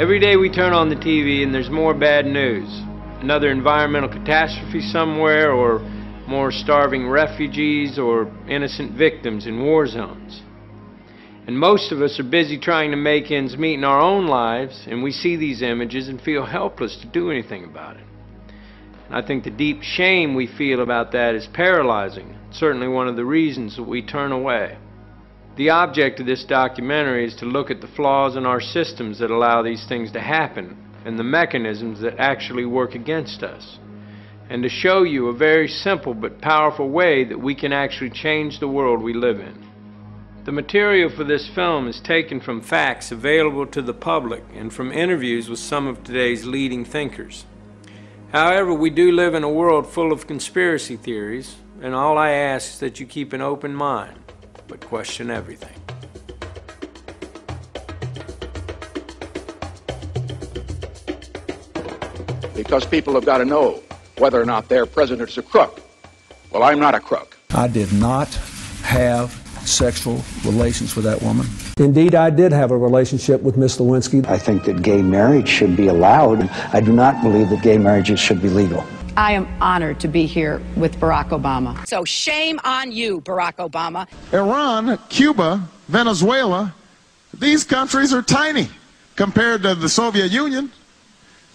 Every day we turn on the TV and there's more bad news. Another environmental catastrophe somewhere, or more starving refugees, or innocent victims in war zones. And most of us are busy trying to make ends meet in our own lives, and we see these images and feel helpless to do anything about it. And I think the deep shame we feel about that is paralyzing, certainly one of the reasons that we turn away. The object of this documentary is to look at the flaws in our systems that allow these things to happen, and the mechanisms that actually work against us, and to show you a very simple but powerful way that we can actually change the world we live in. The material for this film is taken from facts available to the public and from interviews with some of today's leading thinkers. However, we do live in a world full of conspiracy theories, and all I ask is that you keep an open mind, but question everything. Because people have got to know whether or not their president's a crook. Well, I'm not a crook. I did not have sexual relations with that woman. Indeed, I did have a relationship with Miss Lewinsky. I think that gay marriage should be allowed. I do not believe that gay marriages should be legal. I am honored to be here with Barack Obama. So shame on you, Barack Obama. Iran, Cuba, Venezuela, these countries are tiny compared to the Soviet Union.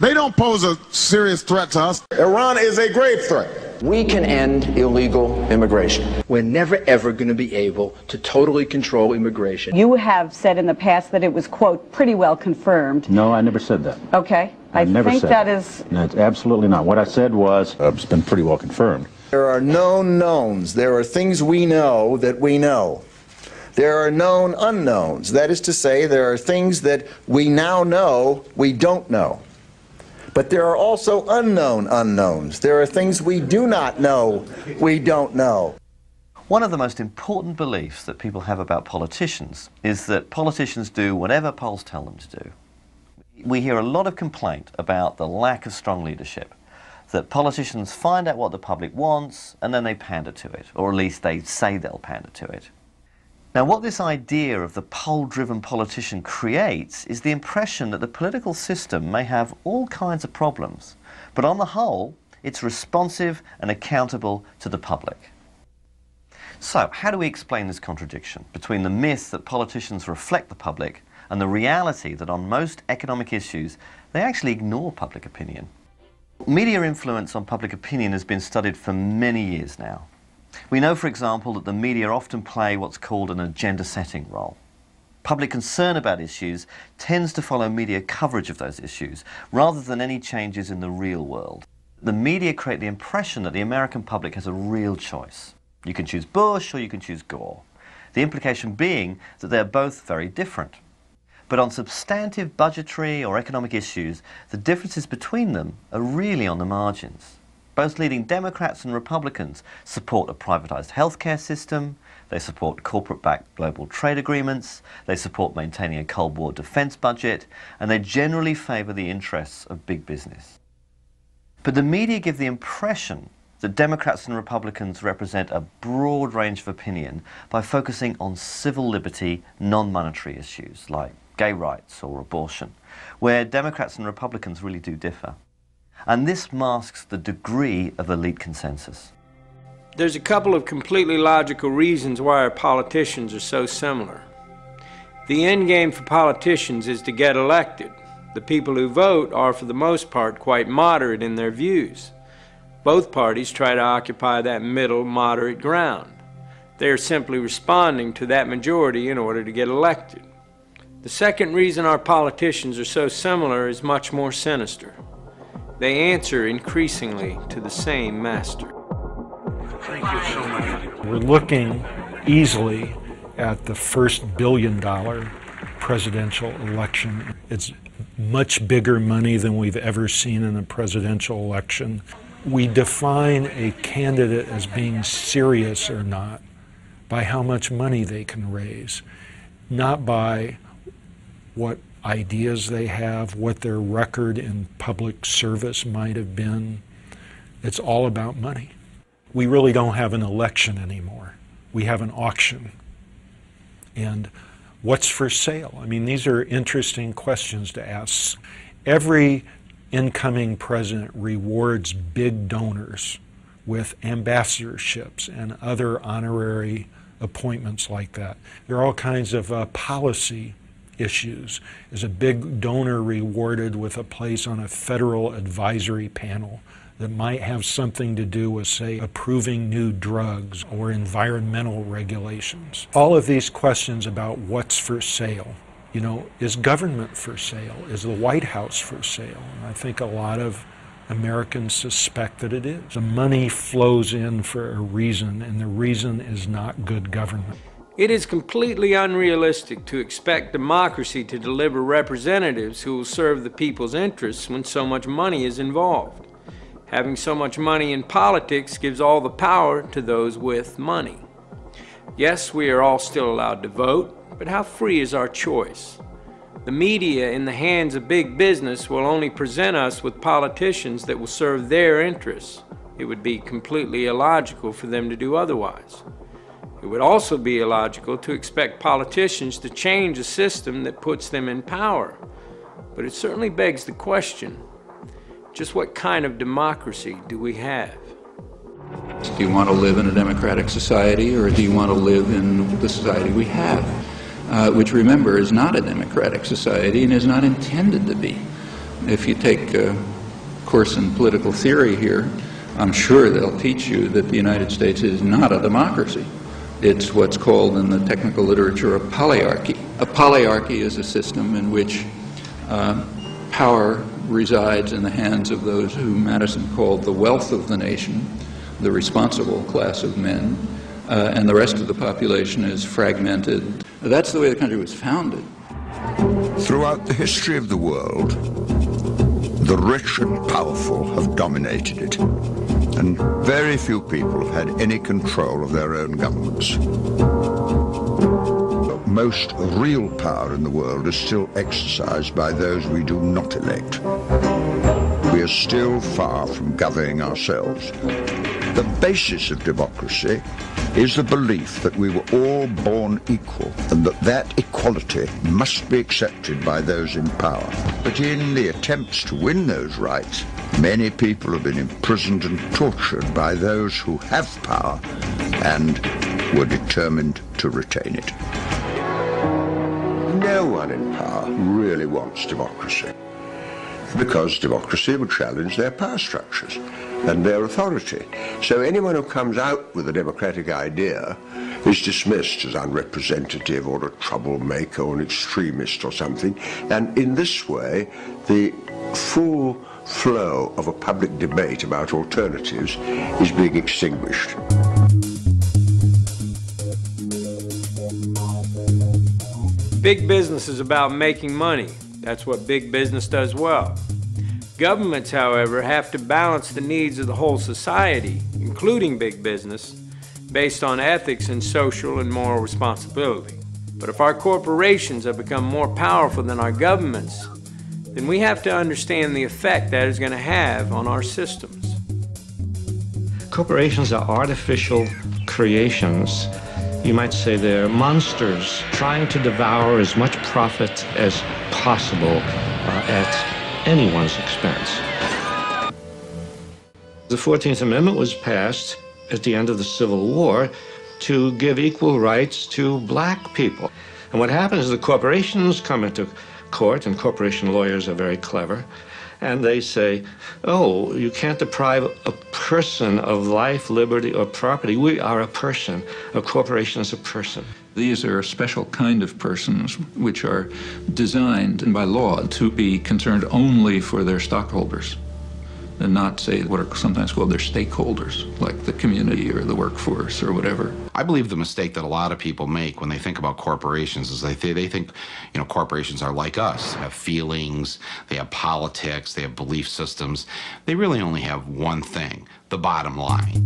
They don't pose a serious threat to us. Iran is a grave threat. We can end illegal immigration. We're never ever going to be able to totally control immigration. You have said in the past that it was, quote, pretty well confirmed. No, I never said that. Okay. I never think said that is... No, it's absolutely not. What I said was, it's been pretty well confirmed. There are known knowns. There are things we know that we know. There are known unknowns. That is to say, there are things that we now know we don't know. But there are also unknown unknowns. There are things we do not know we don't know. One of the most important beliefs that people have about politicians is that politicians do whatever polls tell them to do. We hear a lot of complaint about the lack of strong leadership, that politicians find out what the public wants and then they pander to it, or at least they say they'll pander to it. Now, what this idea of the poll-driven politician creates is the impression that the political system may have all kinds of problems, but on the whole, it's responsive and accountable to the public. So, how do we explain this contradiction between the myth that politicians reflect the public and the reality that on most economic issues, they actually ignore public opinion? Media influence on public opinion has been studied for many years now. We know, for example, that the media often play what's called an agenda-setting role. Public concern about issues tends to follow media coverage of those issues, rather than any changes in the real world. The media create the impression that the American public has a real choice. You can choose Bush or you can choose Gore. The implication being that they're both very different. But on substantive budgetary or economic issues, the differences between them are really on the margins. Both leading Democrats and Republicans support a privatized healthcare system, they support corporate-backed global trade agreements, they support maintaining a Cold War defense budget, and they generally favor the interests of big business. But the media give the impression that Democrats and Republicans represent a broad range of opinion by focusing on civil liberty, non-monetary issues like gay rights or abortion, where Democrats and Republicans really do differ. And this masks the degree of elite consensus. There's a couple of completely logical reasons why our politicians are so similar. The end game for politicians is to get elected. The people who vote are, for the most part, quite moderate in their views. Both parties try to occupy that middle, moderate ground. They are simply responding to that majority in order to get elected. The second reason our politicians are so similar is much more sinister. They answer increasingly to the same master. Thank you so much. We're looking easily at the first billion-dollar presidential election. It's much bigger money than we've ever seen in a presidential election. We define a candidate as being serious or not by how much money they can raise, not by what ideas they have, what their record in public service might have been. It's all about money. We really don't have an election anymore. We have an auction. And What's for sale? I mean, these are interesting questions to ask. Every incoming president rewards big donors with ambassadorships and other honorary appointments like that. There are all kinds of policy issues. Is a big donor rewarded with a place on a federal advisory panel that might have something to do with, say, approving new drugs or environmental regulations? All of these questions about what's for sale. You know, is government for sale? Is the White House for sale? And I think a lot of Americans suspect that it is. The money flows in for a reason, and the reason is not good government. It is completely unrealistic to expect democracy to deliver representatives who will serve the people's interests when so much money is involved. Having so much money in politics gives all the power to those with money. Yes, we are all still allowed to vote, but how free is our choice? The media in the hands of big business will only present us with politicians that will serve their interests. It would be completely illogical for them to do otherwise. It would also be illogical to expect politicians to change a system that puts them in power. But it certainly begs the question, just what kind of democracy do we have? Do you want to live in a democratic society, or do you want to live in the society we have? Which, remember, is not a democratic society and is not intended to be. If you take a course in political theory here, I'm sure they'll teach you that the United States is not a democracy. It's what's called in the technical literature a polyarchy. A polyarchy is a system in which power resides in the hands of those who Madison called the wealth of the nation, the responsible class of men, and the rest of the population is fragmented. That's the way the country was founded. Throughout the history of the world, the rich and powerful have dominated it, and very few people have had any control of their own governments. Most real power in the world is still exercised by those we do not elect. We are still far from governing ourselves. The basis of democracy is the belief that we were all born equal and that that equality must be accepted by those in power. But in the attempts to win those rights, many people have been imprisoned and tortured by those who have power and were determined to retain it. No one in power really wants democracy, because democracy would challenge their power structures and their authority. So anyone who comes out with a democratic idea is dismissed as unrepresentative or a troublemaker or an extremist or something. And in this way, the full flow of a public debate about alternatives is being extinguished. Big business is about making money. That's what big business does well. Governments, however, have to balance the needs of the whole society, including big business, based on ethics and social and moral responsibility. But if our corporations have become more powerful than our governments, then we have to understand the effect that is going to have on our systems. Corporations are artificial creations. You might say they're monsters trying to devour as much profit as possible at anyone's expense. The 14th Amendment was passed at the end of the Civil War to give equal rights to black people. And what happens is the corporations come into court, and corporation lawyers are very clever, and they say, oh, you can't deprive a person of life, liberty, or property. We are a person. A corporation is a person. These are a special kind of persons which are designed by law to be concerned only for their stockholders and not, say, what are sometimes called their stakeholders, like the community or the workforce or whatever. I believe the mistake that a lot of people make when they think about corporations is they think, you know, corporations are like us. They have feelings, they have politics, they have belief systems. They really only have one thing, the bottom line.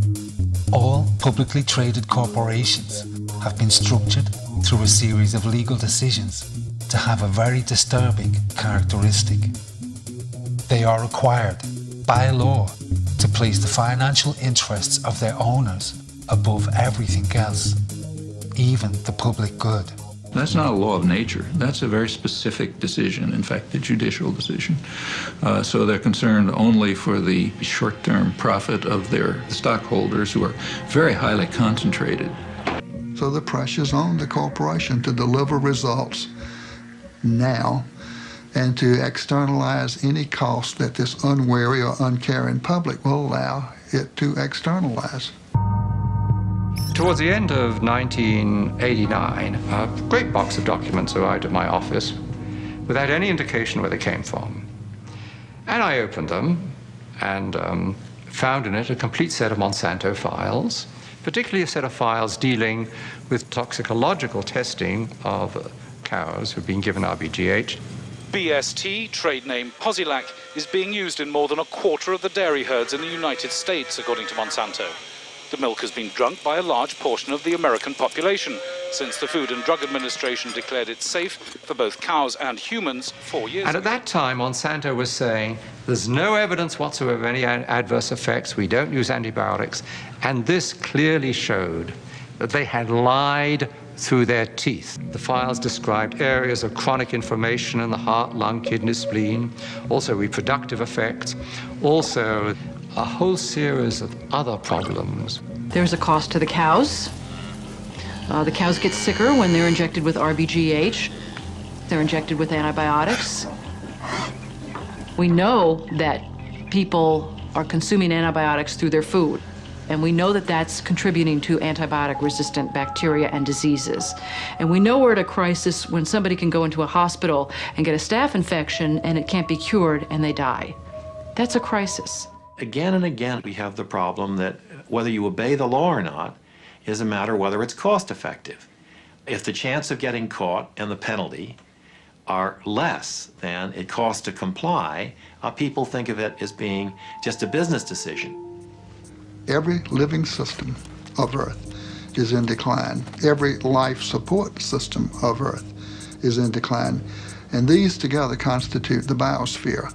All publicly traded corporations have been structured through a series of legal decisions to have a very disturbing characteristic. They are required by law to place the financial interests of their owners above everything else, even the public good. That's not a law of nature. That's a very specific decision, in fact, a judicial decision. So they're concerned only for the short-term profit of their stockholders, who are very highly concentrated. So the pressure's on the corporation to deliver results now and to externalize any cost that this unwary or uncaring public will allow it to externalize. Towards the end of 1989, a great box of documents arrived at my office without any indication where they came from. And I opened them and found in it a complete set of Monsanto files, particularly a set of files dealing with toxicological testing of cows who've been given RBGH. BST, trade name Posilac, is being used in more than a quarter of the dairy herds in the United States, according to Monsanto. The milk has been drunk by a large portion of the American population since the Food and Drug Administration declared it safe for both cows and humans 4 years ago. And at that time, Monsanto was saying, there's no evidence whatsoever of any adverse effects, we don't use antibiotics, and this clearly showed that they had lied through their teeth. The files described areas of chronic inflammation in the heart, lung, kidney, spleen, also reproductive effects, also a whole series of other problems. There's a cost to the cows. The cows get sicker when they're injected with RBGH. They're injected with antibiotics. We know that people are consuming antibiotics through their food, and we know that that's contributing to antibiotic-resistant bacteria and diseases. And we know we're at a crisis when somebody can go into a hospital and get a staph infection and it can't be cured and they die. That's a crisis. Again and again, we have the problem that whether you obey the law or not is a matter of whether it's cost effective. If the chance of getting caught and the penalty are less than it costs to comply, people think of it as being just a business decision. Every living system of Earth is in decline. Every life support system of Earth is in decline. And these together constitute the biosphere.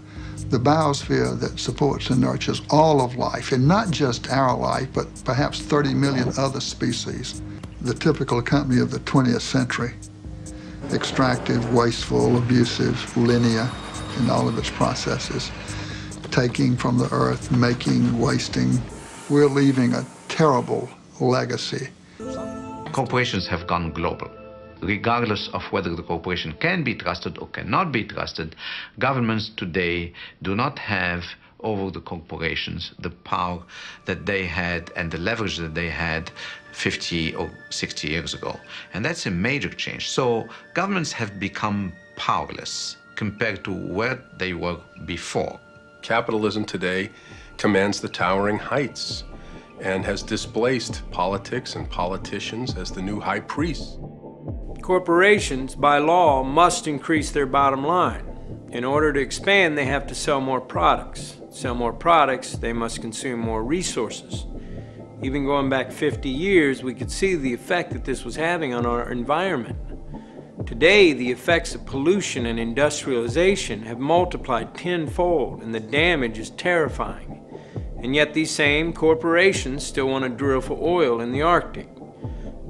The biosphere that supports and nurtures all of life, and not just our life, but perhaps 30 million other species. The typical company of the 20th century, extractive, wasteful, abusive, linear in all of its processes, taking from the earth, making, wasting. We're leaving a terrible legacy. Corporations have gone global. Regardless of whether the corporation can be trusted or cannot be trusted, governments today do not have over the corporations the power that they had and the leverage that they had 50 or 60 years ago. And that's a major change. So governments have become powerless compared to where they were before. Capitalism today commands the towering heights and has displaced politics and politicians as the new high priests. Corporations, by law, must increase their bottom line. In order to expand, they have to sell more products. Sell more products, they must consume more resources. Even going back 50 years, we could see the effect that this was having on our environment. Today, the effects of pollution and industrialization have multiplied tenfold, and the damage is terrifying. And yet these same corporations still want to drill for oil in the Arctic.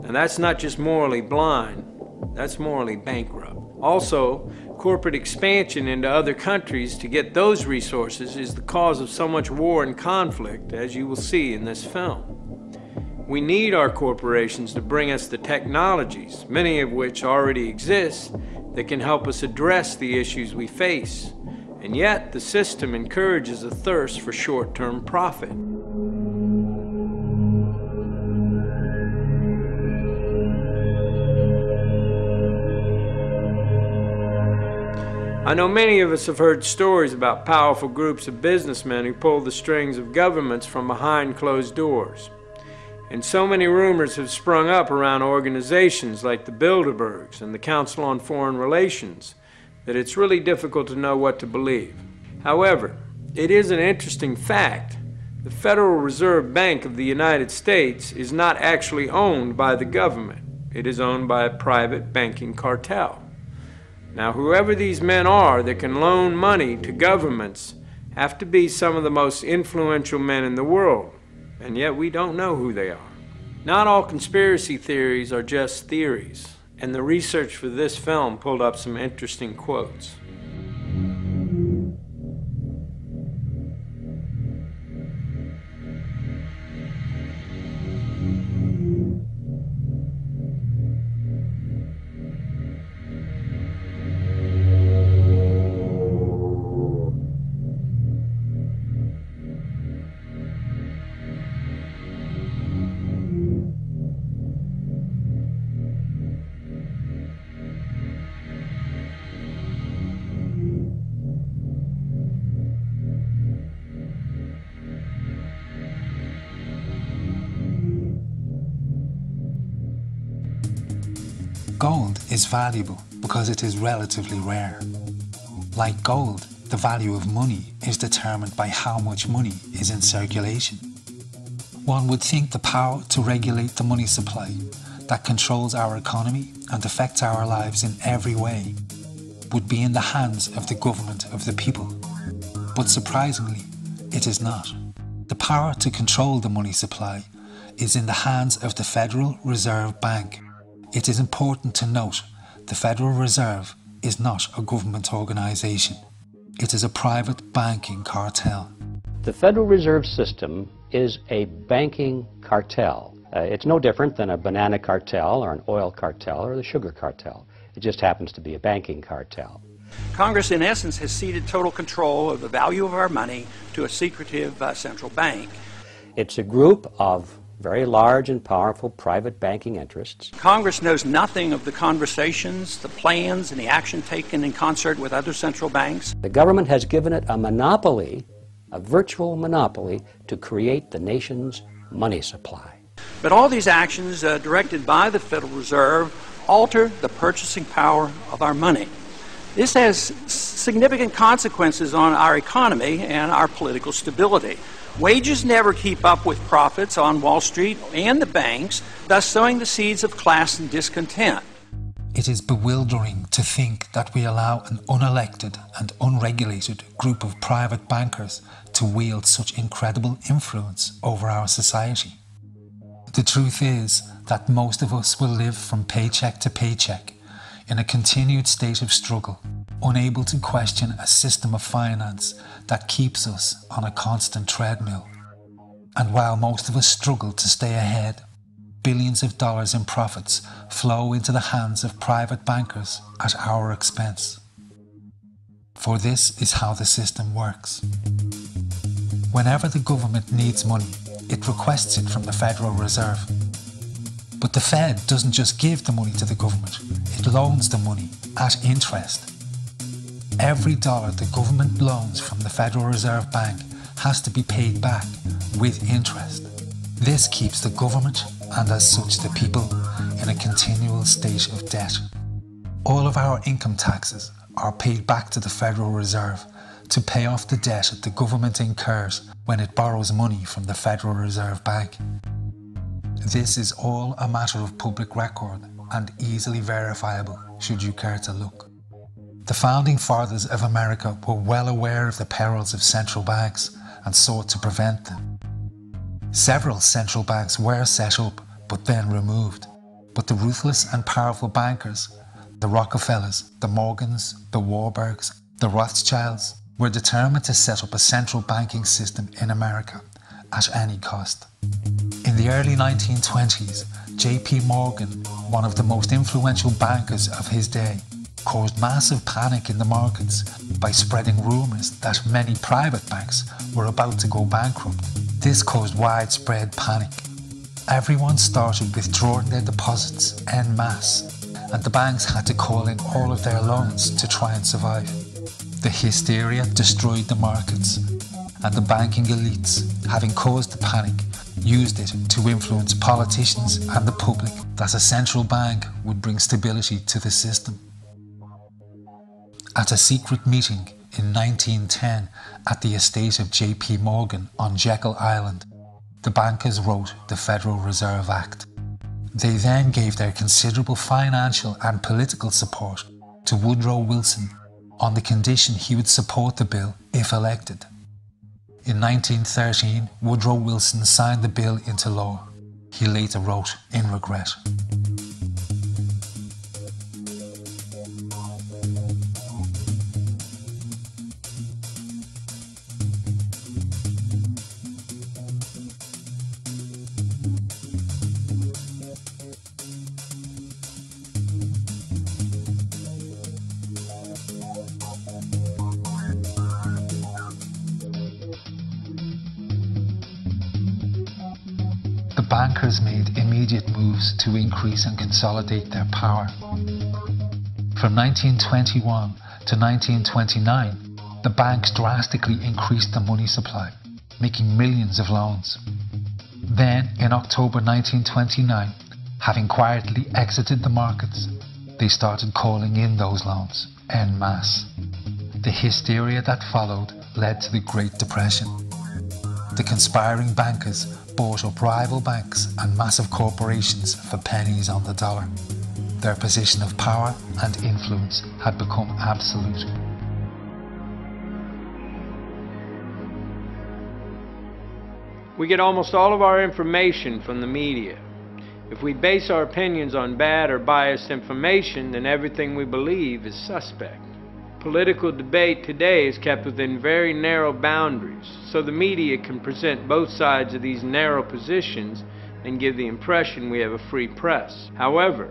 And that's not just morally blind, that's morally bankrupt. Also, corporate expansion into other countries to get those resources is the cause of so much war and conflict, as you will see in this film. We need our corporations to bring us the technologies, many of which already exist, that can help us address the issues we face. And yet, the system encourages a thirst for short-term profit. I know many of us have heard stories about powerful groups of businessmen who pull the strings of governments from behind closed doors. And so many rumors have sprung up around organizations like the Bilderbergs and the Council on Foreign Relations that it's really difficult to know what to believe. However, it is an interesting fact. The Federal Reserve Bank of the United States is not actually owned by the government. It is owned by a private banking cartel. Now, whoever these men are that can loan money to governments have to be some of the most influential men in the world, and yet we don't know who they are. Not all conspiracy theories are just theories. And the research for this film pulled up some interesting quotes. Gold is valuable because it is relatively rare. Like gold, the value of money is determined by how much money is in circulation. One would think the power to regulate the money supply that controls our economy and affects our lives in every way would be in the hands of the government of the people. But surprisingly, it is not. The power to control the money supply is in the hands of the Federal Reserve Bank. It is important to note the Federal Reserve is not a government organisation. It is a private banking cartel. The Federal Reserve System is a banking cartel. It's no different than a banana cartel or an oil cartel or the sugar cartel. It just happens to be a banking cartel. Congress, in essence, has ceded total control of the value of our money to a secretive central bank. It's a group of very large and powerful private banking interests. Congress knows nothing of the conversations, the plans, and the action taken in concert with other central banks. The government has given it a monopoly, a virtual monopoly, to create the nation's money supply. But all these actions directed by the Federal Reserve alter the purchasing power of our money. This has significant consequences on our economy and our political stability. Wages never keep up with profits on Wall Street and the banks, thus sowing the seeds of class and discontent. It is bewildering to think that we allow an unelected and unregulated group of private bankers to wield such incredible influence over our society. The truth is that most of us will live from paycheck to paycheck in a continued state of struggle, unable to question a system of finance that keeps us on a constant treadmill. And while most of us struggle to stay ahead, billions of dollars in profits flow into the hands of private bankers at our expense. For this is how the system works. Whenever the government needs money, it requests it from the Federal Reserve. But the Fed doesn't just give the money to the government, it loans the money at interest. Every dollar the government loans from the Federal Reserve Bank has to be paid back with interest. This keeps the government, and as such the people, in a continual state of debt. All of our income taxes are paid back to the Federal Reserve to pay off the debt the government incurs when it borrows money from the Federal Reserve Bank. This is all a matter of public record and easily verifiable should you care to look. The founding fathers of America were well aware of the perils of central banks and sought to prevent them. Several central banks were set up but then removed. But the ruthless and powerful bankers, the Rockefellers, the Morgans, the Warburgs, the Rothschilds, were determined to set up a central banking system in America at any cost. In the early 1920s, J.P. Morgan, one of the most influential bankers of his day, caused massive panic in the markets by spreading rumours that many private banks were about to go bankrupt. This caused widespread panic. Everyone started withdrawing their deposits en masse, and the banks had to call in all of their loans to try and survive. The hysteria destroyed the markets, and the banking elites, having caused the panic, used it to influence politicians and the public that a central bank would bring stability to the system. At a secret meeting in 1910 at the estate of J.P. Morgan on Jekyll Island, the bankers wrote the Federal Reserve Act. They then gave their considerable financial and political support to Woodrow Wilson on the condition he would support the bill if elected. In 1913, Woodrow Wilson signed the bill into law. He later wrote in regret. bankers made immediate moves to increase and consolidate their power. From 1921 to 1929, the banks drastically increased the money supply, making millions of loans. Then, in October 1929, having quietly exited the markets, they started calling in those loans en masse. The hysteria that followed led to the Great Depression. The conspiring bankers bought up rival banks and massive corporations for pennies on the dollar. Their position of power and influence had become absolute. We get almost all of our information from the media. If we base our opinions on bad or biased information, then everything we believe is suspect. Political debate today is kept within very narrow boundaries, so the media can present both sides of these narrow positions and give the impression we have a free press. However,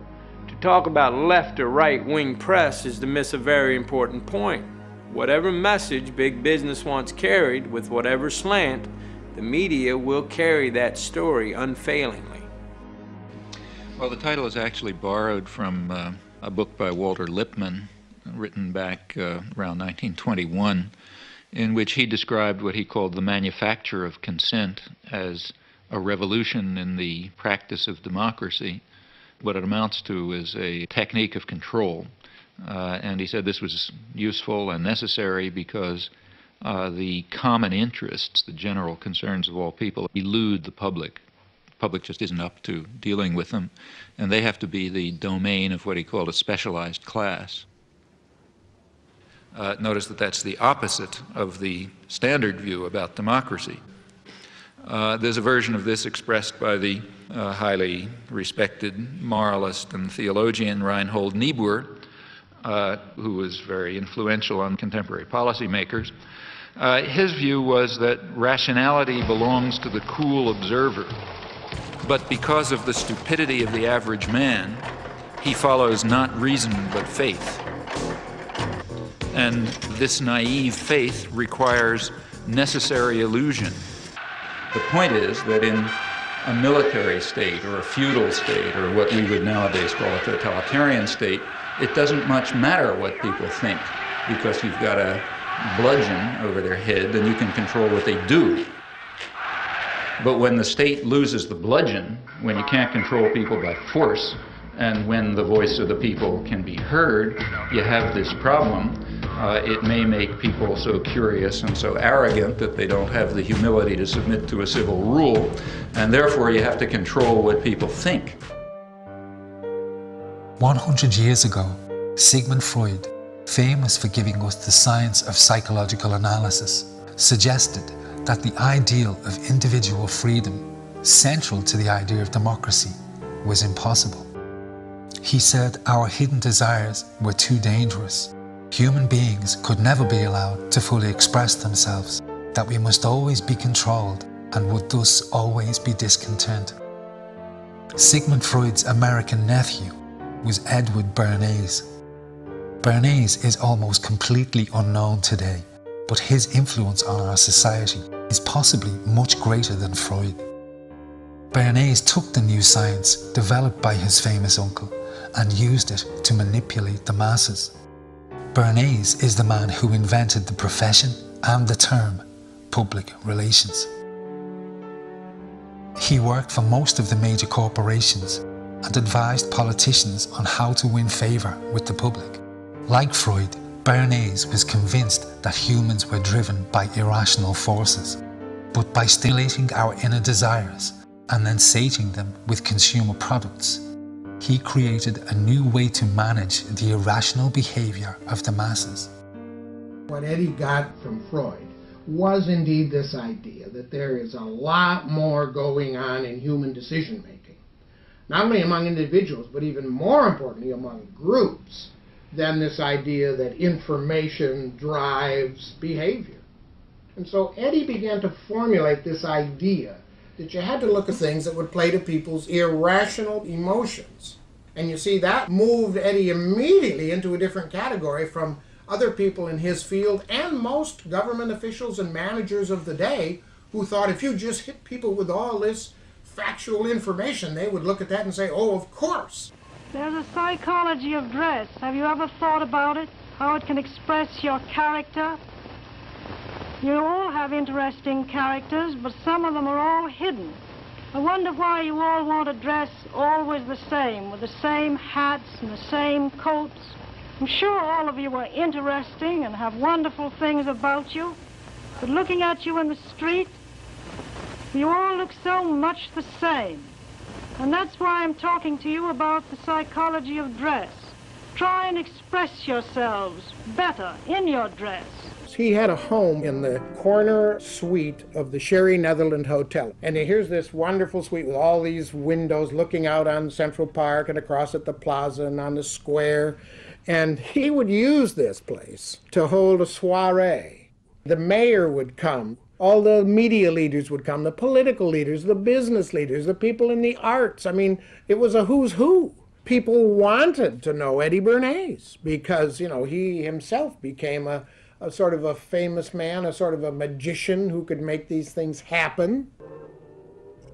to talk about left or right-wing press is to miss a very important point. Whatever message big business wants carried with whatever slant, the media will carry that story unfailingly. Well, the title is actually borrowed from a book by Walter Lippmann, written back around 1921, in which he described what he called the manufacture of consent as a revolution in the practice of democracy. What it amounts to is a technique of control. And he said this was useful and necessary because the common interests, the general concerns of all people, elude the public. The public just isn't up to dealing with them, and they have to be the domain of what he called a specialized class. Notice that that's the opposite of the standard view about democracy. There's a version of this expressed by the highly respected moralist and theologian Reinhold Niebuhr, who was very influential on contemporary policymakers. His view was that rationality belongs to the cool observer, but because of the stupidity of the average man, he follows not reason but faith. And this naive faith requires necessary illusion. The point is that in a military state or a feudal state or what we would nowadays call a totalitarian state, it doesn't much matter what people think because you've got a bludgeon over their head and you can control what they do. But when the state loses the bludgeon, when you can't control people by force, and when the voice of the people can be heard, you have this problem. It may make people so curious and so arrogant that they don't have the humility to submit to a civil rule, and therefore you have to control what people think. 100 years ago, Sigmund Freud, famous for giving us the science of psychological analysis, suggested that the ideal of individual freedom, central to the idea of democracy, was impossible. He said our hidden desires were too dangerous. Human beings could never be allowed to fully express themselves, that we must always be controlled and would thus always be discontent. Sigmund Freud's American nephew was Edward Bernays. Bernays is almost completely unknown today, but his influence on our society is possibly much greater than Freud. Bernays took the new science developed by his famous uncle and used it to manipulate the masses. Bernays is the man who invented the profession and the term public relations. He worked for most of the major corporations and advised politicians on how to win favour with the public. Like Freud, Bernays was convinced that humans were driven by irrational forces, but by stimulating our inner desires and then sating them with consumer products, he created a new way to manage the irrational behavior of the masses. What Eddie got from Freud was indeed this idea that there is a lot more going on in human decision-making, not only among individuals, but even more importantly among groups, than this idea that information drives behavior. And so Eddie began to formulate this idea that you had to look at things that would play to people's irrational emotions. And you see, that moved Eddie immediately into a different category from other people in his field and most government officials and managers of the day who thought if you just hit people with all this factual information, they would look at that and say, oh, of course. There's a psychology of dress. Have you ever thought about it? How it can express your character? You all have interesting characters, but some of them are all hidden. I wonder why you all want to dress always the same, with the same hats and the same coats. I'm sure all of you are interesting and have wonderful things about you, but looking at you in the street, you all look so much the same. And that's why I'm talking to you about the psychology of dress. Try and express yourselves better in your dress. He had a home in the corner suite of the Sherry Netherland Hotel. And here's this wonderful suite with all these windows looking out on Central Park and across at the plaza and on the square. And he would use this place to hold a soiree. The mayor would come. All the media leaders would come, the political leaders, the business leaders, the people in the arts. I mean, it was a who's who. People wanted to know Eddie Bernays because, you know, he himself became a sort of a famous man, a sort of a magician who could make these things happen.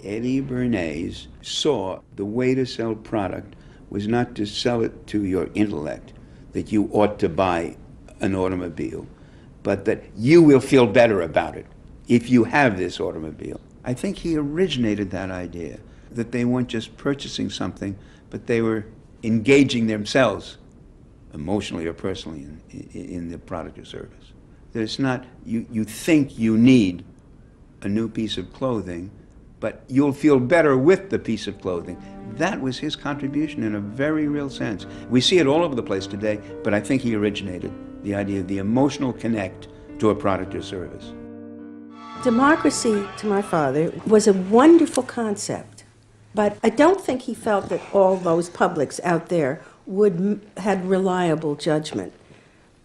Eddie Bernays saw the way to sell product was not to sell it to your intellect, that you ought to buy an automobile, but that you will feel better about it if you have this automobile. I think he originated that idea, that they weren't just purchasing something, but they were engaging themselves emotionally or personally in the product or service. That it's not, you think you need a new piece of clothing, but you'll feel better with the piece of clothing. That was his contribution in a very real sense. We see it all over the place today, but I think he originated the idea of the emotional connect to a product or service. Democracy, to my father, was a wonderful concept, but I don't think he felt that all those publics out there had reliable judgment,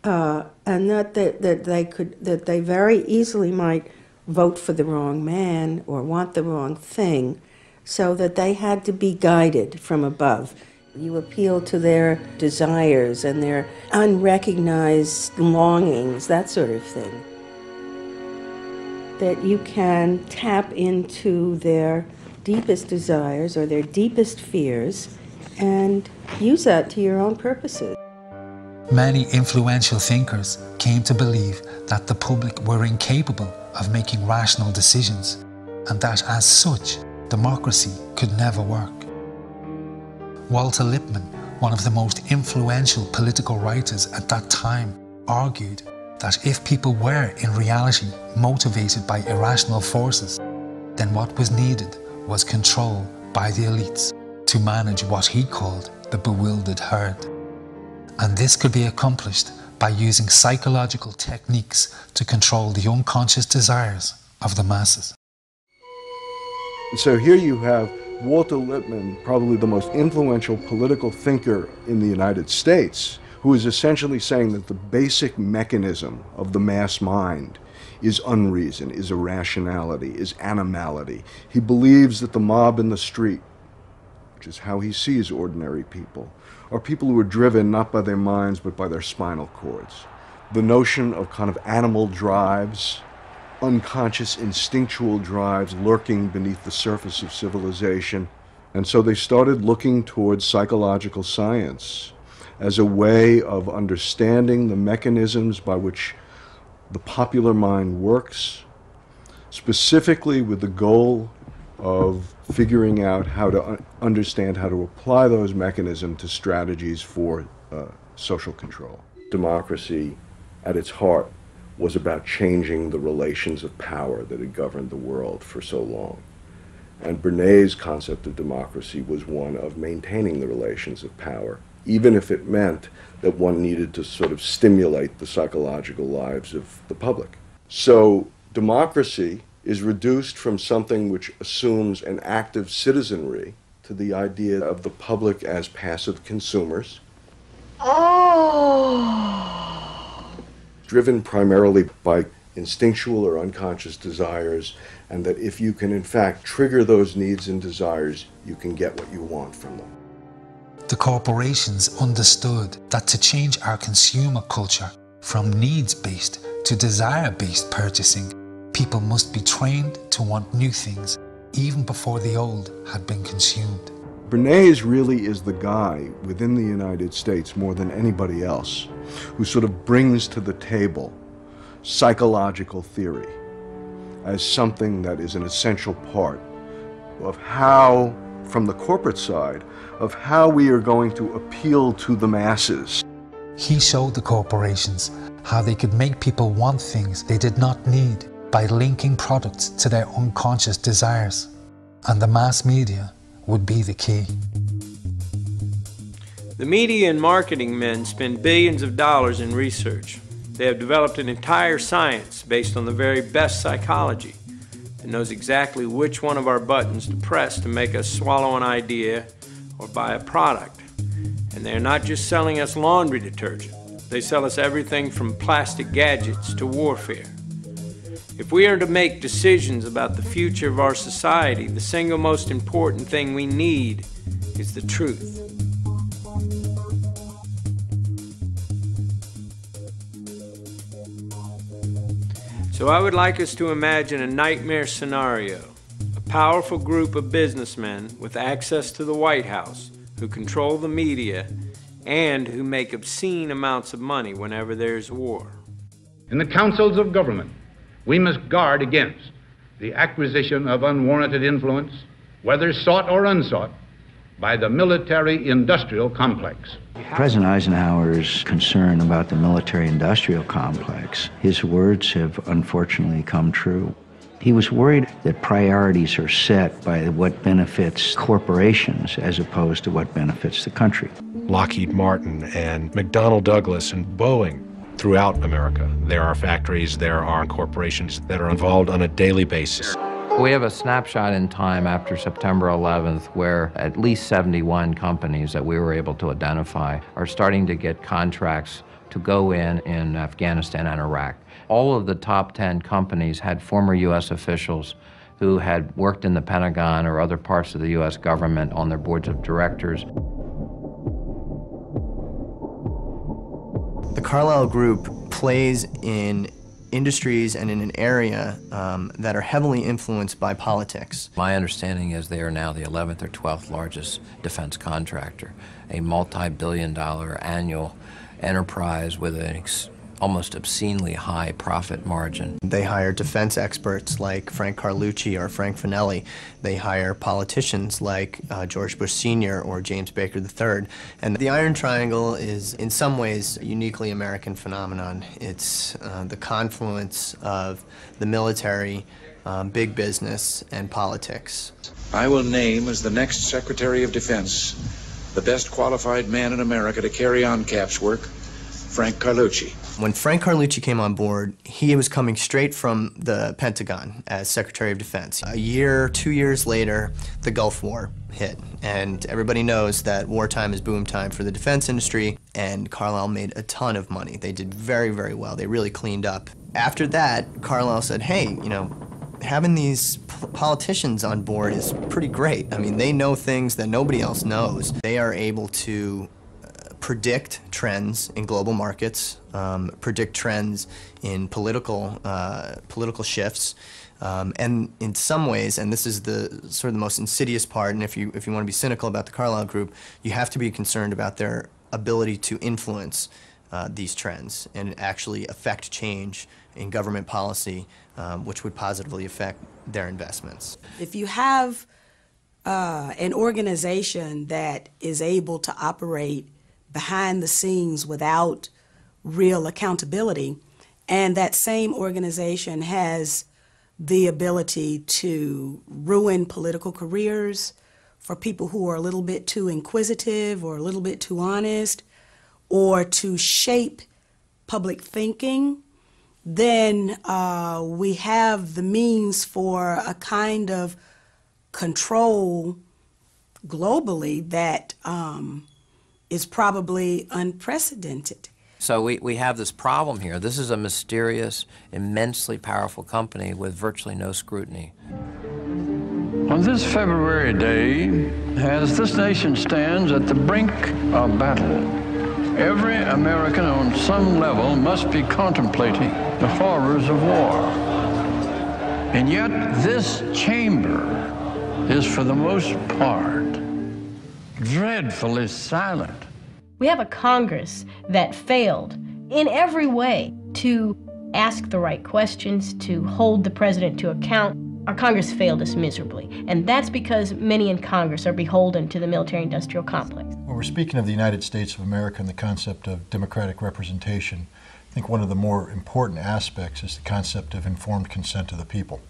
and that they very easily might vote for the wrong man or want the wrong thing, so that they had to be guided from above. You appeal to their desires and their unrecognized longings, that sort of thing. That you can tap into their deepest desires or their deepest fears and use that to your own purposes. Many influential thinkers came to believe that the public were incapable of making rational decisions, and that as such, democracy could never work. Walter Lippmann, one of the most influential political writers at that time, argued that if people were in reality motivated by irrational forces, then what was needed was control by the elites to manage what he called the bewildered herd. And this could be accomplished by using psychological techniques to control the unconscious desires of the masses. So here you have Walter Lippmann, probably the most influential political thinker in the United States, who is essentially saying that the basic mechanism of the mass mind is unreason, is irrationality, is animality. He believes that the mob in the street, which is how he sees ordinary people, are people who are driven not by their minds but by their spinal cords. The notion of kind of animal drives, unconscious instinctual drives lurking beneath the surface of civilization. And so they started looking towards psychological science as a way of understanding the mechanisms by which the popular mind works, specifically with the goal of figuring out how to understand how to apply those mechanisms to strategies for social control. Democracy, at its heart, was about changing the relations of power that had governed the world for so long. And Bernays' concept of democracy was one of maintaining the relations of power, even if it meant that one needed to sort of stimulate the psychological lives of the public. So democracy is reduced from something which assumes an active citizenry to the idea of the public as passive consumers. Driven primarily by instinctual or unconscious desires, and that if you can in fact trigger those needs and desires, you can get what you want from them. The corporations understood that to change our consumer culture from needs-based to desire-based purchasing, people must be trained to want new things even before the old had been consumed. Bernays really is the guy within the United States, more than anybody else, who sort of brings to the table psychological theory as something that is an essential part of how, from the corporate side, of how we are going to appeal to the masses. He showed the corporations how they could make people want things they did not need by linking products to their unconscious desires. And the mass media would be the key. The media and marketing men spend billions of dollars in research. They have developed an entire science based on the very best psychology that knows exactly which one of our buttons to press to make us swallow an idea or buy a product. And they're not just selling us laundry detergent. They sell us everything from plastic gadgets to warfare. If we are to make decisions about the future of our society, the single most important thing we need is the truth. So I would like us to imagine a nightmare scenario. A powerful group of businessmen with access to the White House who control the media and who make obscene amounts of money whenever there's war. In the councils of government, we must guard against the acquisition of unwarranted influence, whether sought or unsought, by the military-industrial complex. President Eisenhower's concern about the military-industrial complex, his words have unfortunately come true. He was worried that priorities are set by what benefits corporations as opposed to what benefits the country. Lockheed Martin and McDonnell Douglas and Boeing throughout America. There are factories, there are corporations that are involved on a daily basis. We have a snapshot in time after September 11th where at least 71 companies that we were able to identify are starting to get contracts to go in Afghanistan and Iraq. All of the top 10 companies had former U.S. officials who had worked in the Pentagon or other parts of the U.S. government on their boards of directors. The Carlyle Group plays in industries and in an area that are heavily influenced by politics. My understanding is they are now the 11th or 12th largest defense contractor, a multi-billion-dollar annual enterprise with an almost obscenely high profit margin. They hire defense experts like Frank Carlucci or Frank Finelli. They hire politicians like George Bush Sr. or James Baker III. And the Iron Triangle is in some ways a uniquely American phenomenon. It's the confluence of the military, big business, and politics. I will name as the next Secretary of Defense the best qualified man in America to carry on CAP's work, Frank Carlucci. When Frank Carlucci came on board, he was coming straight from the Pentagon as Secretary of Defense. A year, 2 years later, the Gulf War hit, and everybody knows that wartime is boom time for the defense industry, and Carlyle made a ton of money. They did very, very well. They really cleaned up. After that, Carlyle said, hey, you know, having these politicians on board is pretty great. I mean, they know things that nobody else knows. They are able to predict trends in global markets, predict trends in political shifts, and in some ways, and this is the sort of the most insidious part, and if you want to be cynical about the Carlyle Group, you have to be concerned about their ability to influence these trends and actually affect change in government policy, which would positively affect their investments. If you have an organization that is able to operate behind the scenes without real accountability, and that same organization has the ability to ruin political careers for people who are a little bit too inquisitive or a little bit too honest, or to shape public thinking, then we have the means for a kind of control globally that is probably unprecedented. So we have this problem here. This is a mysterious, immensely powerful company with virtually no scrutiny. On this February day, as this nation stands at the brink of battle, every American on some level must be contemplating the horrors of war. And yet this chamber is for the most part dreadfully silent. We have a Congress that failed in every way to ask the right questions, to hold the president to account. Our Congress failed us miserably, and that's because many in Congress are beholden to the military-industrial complex. When we're speaking of the United States of America and the concept of democratic representation, I think one of the more important aspects is the concept of informed consent of the people.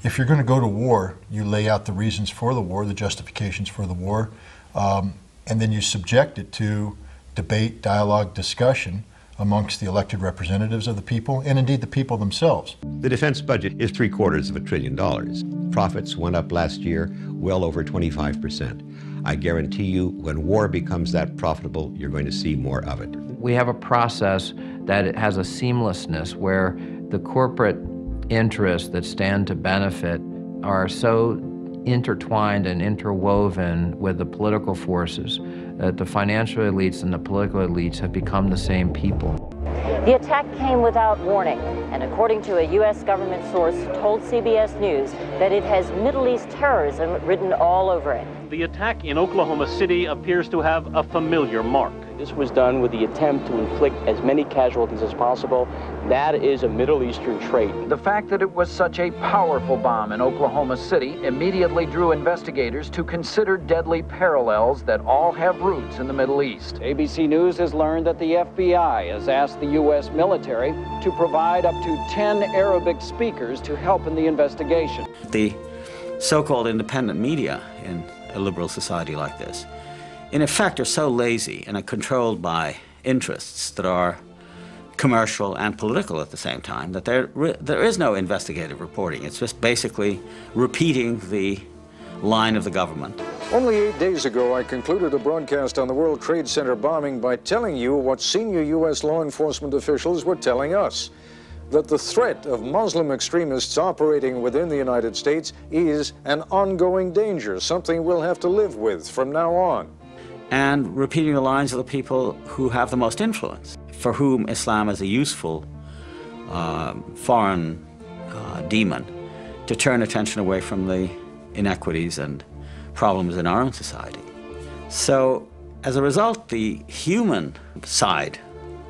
If you're going to go to war, you lay out the reasons for the war, the justifications for the war, and then you subject it to debate, dialogue, discussion amongst the elected representatives of the people and indeed the people themselves. The defense budget is $750 billion. Profits went up last year well over 25%. I guarantee you when war becomes that profitable, you're going to see more of it. We have a process that it has a seamlessness where the corporate interests that stand to benefit are so intertwined and interwoven with the political forces that the financial elites and the political elites have become the same people. The attack came without warning, and according to a U.S. government source, told CBS News that it has Middle East terrorism written all over it. The attack in Oklahoma City appears to have a familiar mark. This was done with the attempt to inflict as many casualties as possible. That is a Middle Eastern trait. The fact that it was such a powerful bomb in Oklahoma City immediately drew investigators to consider deadly parallels that all have roots in the Middle East. ABC News has learned that the FBI has asked the U.S. military to provide up to 10 Arabic speakers to help in the investigation. The so-called independent media in a liberal society like this, in effect, are so lazy and are controlled by interests that are commercial and political at the same time that there is no investigative reporting. It's just basically repeating the line of the government. Only 8 days ago, I concluded a broadcast on the World Trade Center bombing by telling you what senior U.S. law enforcement officials were telling us, that the threat of Muslim extremists operating within the United States is an ongoing danger, something we'll have to live with from now on. And repeating the lines of the people who have the most influence, for whom Islam is a useful foreign demon to turn attention away from the inequities and problems in our own society. So, as a result, the human side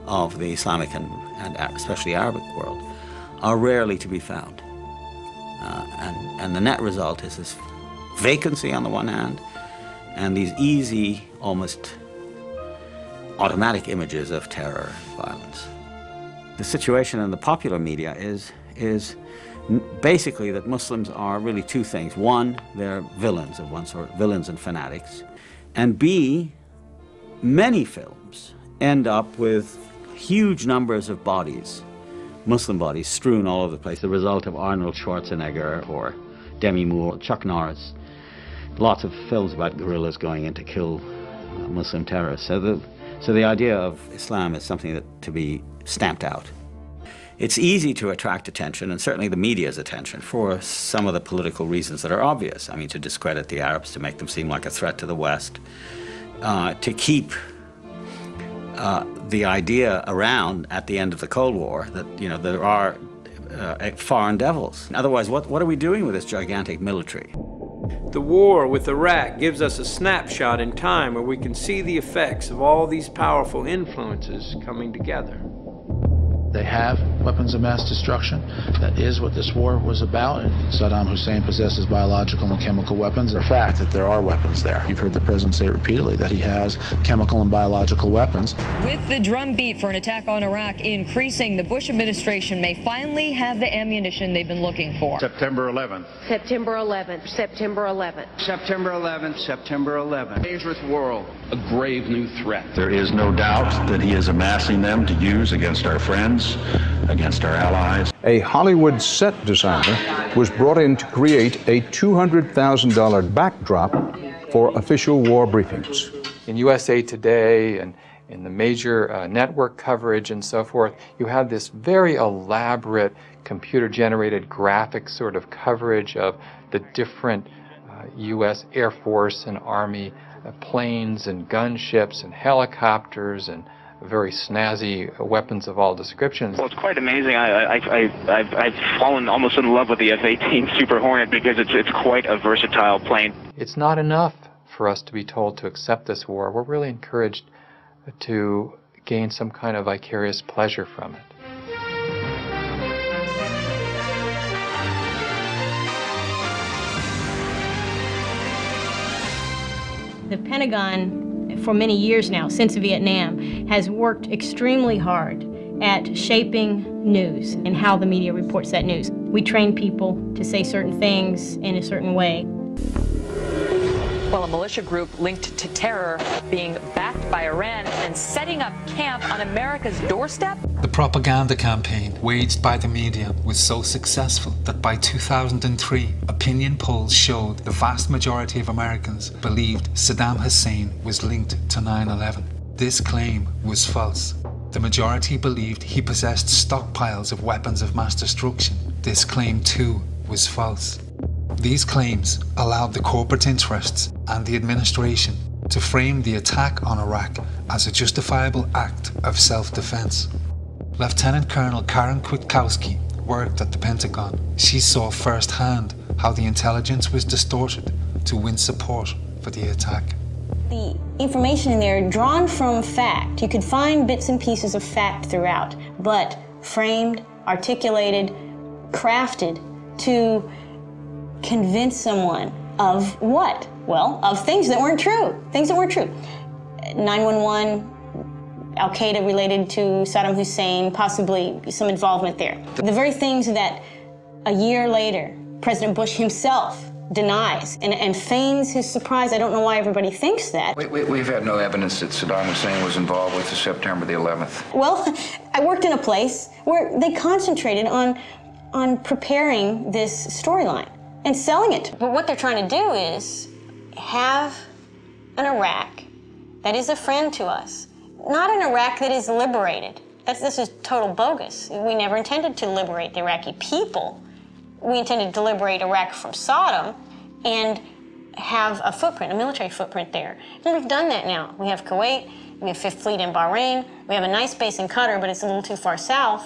of the Islamic and especially Arabic world are rarely to be found. And the net result is this vacancy on the one hand, and these easy, almost automatic images of terror and violence. The situation in the popular media is basically that Muslims are really two things. One, they're villains of one sort, villains and fanatics. And B, many films end up with huge numbers of bodies, Muslim bodies, strewn all over the place, the result of Arnold Schwarzenegger or Demi Moore, Chuck Norris. Lots of films about guerrillas going in to kill Muslim terrorists. So the idea of Islam is something that to be stamped out. It's easy to attract attention, and certainly the media's attention, for some of the political reasons that are obvious. I mean, to discredit the Arabs, to make them seem like a threat to the West, to keep the idea around at the end of the Cold War that, you know, there are foreign devils. Otherwise, what are we doing with this gigantic military? The war with Iraq gives us a snapshot in time where we can see the effects of all these powerful influences coming together. They have weapons of mass destruction. That is what this war was about. Saddam Hussein possesses biological and chemical weapons. The fact that there are weapons there. You've heard the president say repeatedly that he has chemical and biological weapons. With the drumbeat for an attack on Iraq increasing, the Bush administration may finally have the ammunition they've been looking for. September 11th. September 11th. September 11th. September 11th. September 11th. Dangerous world. A grave new threat. There is no doubt that he is amassing them to use against our friends, against our allies. A Hollywood set designer was brought in to create a $200,000 backdrop for official war briefings. In USA Today and in the major network coverage and so forth, you have this very elaborate computer-generated graphic sort of coverage of the different U.S. Air Force and Army planes and gunships and helicopters and very snazzy weapons of all descriptions. Well, it's quite amazing. I've fallen almost in love with the F-18 Super Hornet because it's quite a versatile plane. It's not enough for us to be told to accept this war. We're really encouraged to gain some kind of vicarious pleasure from it. The Pentagon, for many years now, since Vietnam, has worked extremely hard at shaping news and how the media reports that news. We train people to say certain things in a certain way. Well, a militia group linked to terror being backed by Iran and setting up camp on America's doorstep? The propaganda campaign waged by the media was so successful that by 2003, opinion polls showed the vast majority of Americans believed Saddam Hussein was linked to 9/11. This claim was false. The majority believed he possessed stockpiles of weapons of mass destruction. This claim, too, was false. These claims allowed the corporate interests and the administration to frame the attack on Iraq as a justifiable act of self-defense. Lieutenant Colonel Karen Kwiatkowski worked at the Pentagon. She saw firsthand how the intelligence was distorted to win support for the attack. The information in there drawn from fact. You could find bits and pieces of fact throughout, but framed, articulated, crafted to convince someone of what? Well, of things that weren't true. Things that weren't true. 9/11, Al-Qaeda related to Saddam Hussein, possibly some involvement there. The very things that a year later, President Bush himself denies and feigns his surprise. I don't know why everybody thinks that. We've had no evidence that Saddam Hussein was involved with the September the 11th. Well, I worked in a place where they concentrated on preparing this storyline and selling it. But what they're trying to do is have an Iraq that is a friend to us, not an Iraq that is liberated. This is total bogus. We never intended to liberate the Iraqi people. We intended to liberate Iraq from Saddam and have a footprint, a military footprint there. And we've done that now. We have Kuwait, we have Fifth Fleet in Bahrain, we have a nice base in Qatar, but it's a little too far south.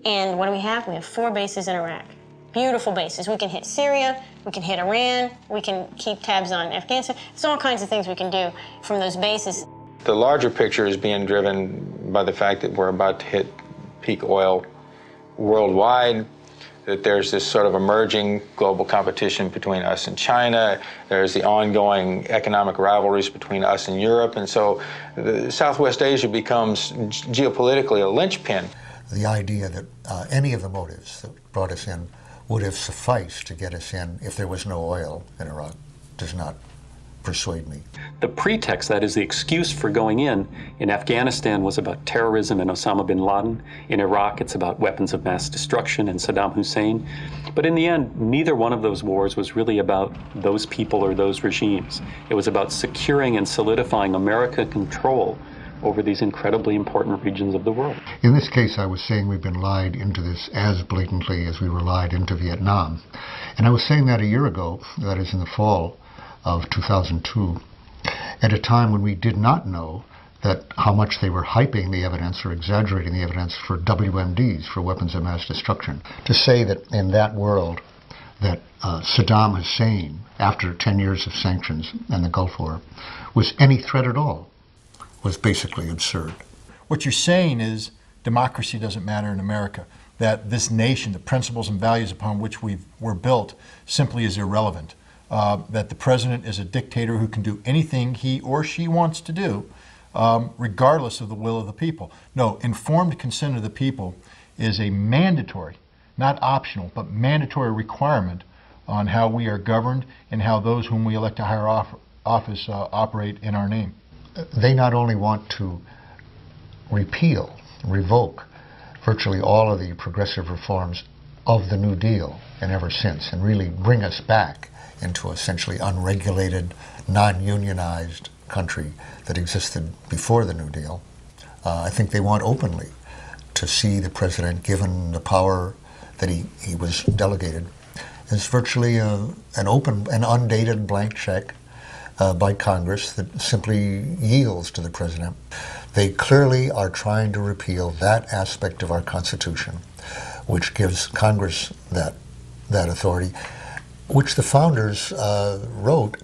And what do we have? We have 4 bases in Iraq. Beautiful bases. We can hit Syria, we can hit Iran, we can keep tabs on Afghanistan. There's all kinds of things we can do from those bases. The larger picture is being driven by the fact that we're about to hit peak oil worldwide, that there's this sort of emerging global competition between us and China. There's the ongoing economic rivalries between us and Europe. And so Southwest Asia becomes geopolitically a linchpin. The idea that any of the motives that brought us in would have sufficed to get us in if there was no oil in Iraq does not persuade me. The pretext, that is the excuse for going in Afghanistan was about terrorism and Osama bin Laden. In Iraq, it's about weapons of mass destruction and Saddam Hussein. But in the end, neither one of those wars was really about those people or those regimes. It was about securing and solidifying American control over these incredibly important regions of the world. In this case, I was saying we've been lied into this as blatantly as we were lied into Vietnam. And I was saying that a year ago, that is in the fall of 2002, at a time when we did not know that how much they were hyping the evidence or exaggerating the evidence for WMDs, for weapons of mass destruction. To say that in that world that Saddam Hussein, after 10 years of sanctions and the Gulf War, was any threat at all was basically absurd. What you're saying is democracy doesn't matter in America, that this nation, the principles and values upon which we're built, simply is irrelevant. That the president is a dictator who can do anything he or she wants to do, regardless of the will of the people. No, informed consent of the people is a mandatory, not optional, but mandatory requirement on how we are governed and how those whom we elect to higher office operate in our name. They not only want to repeal, revoke virtually all of the progressive reforms of the New Deal and ever since, and really bring us back into essentially unregulated, non-unionized country that existed before the New Deal. I think they want openly to see the president, given the power that he was delegated, as virtually an open and undated blank check by Congress that simply yields to the president. They clearly are trying to repeal that aspect of our Constitution, which gives Congress that authority, which the founders wrote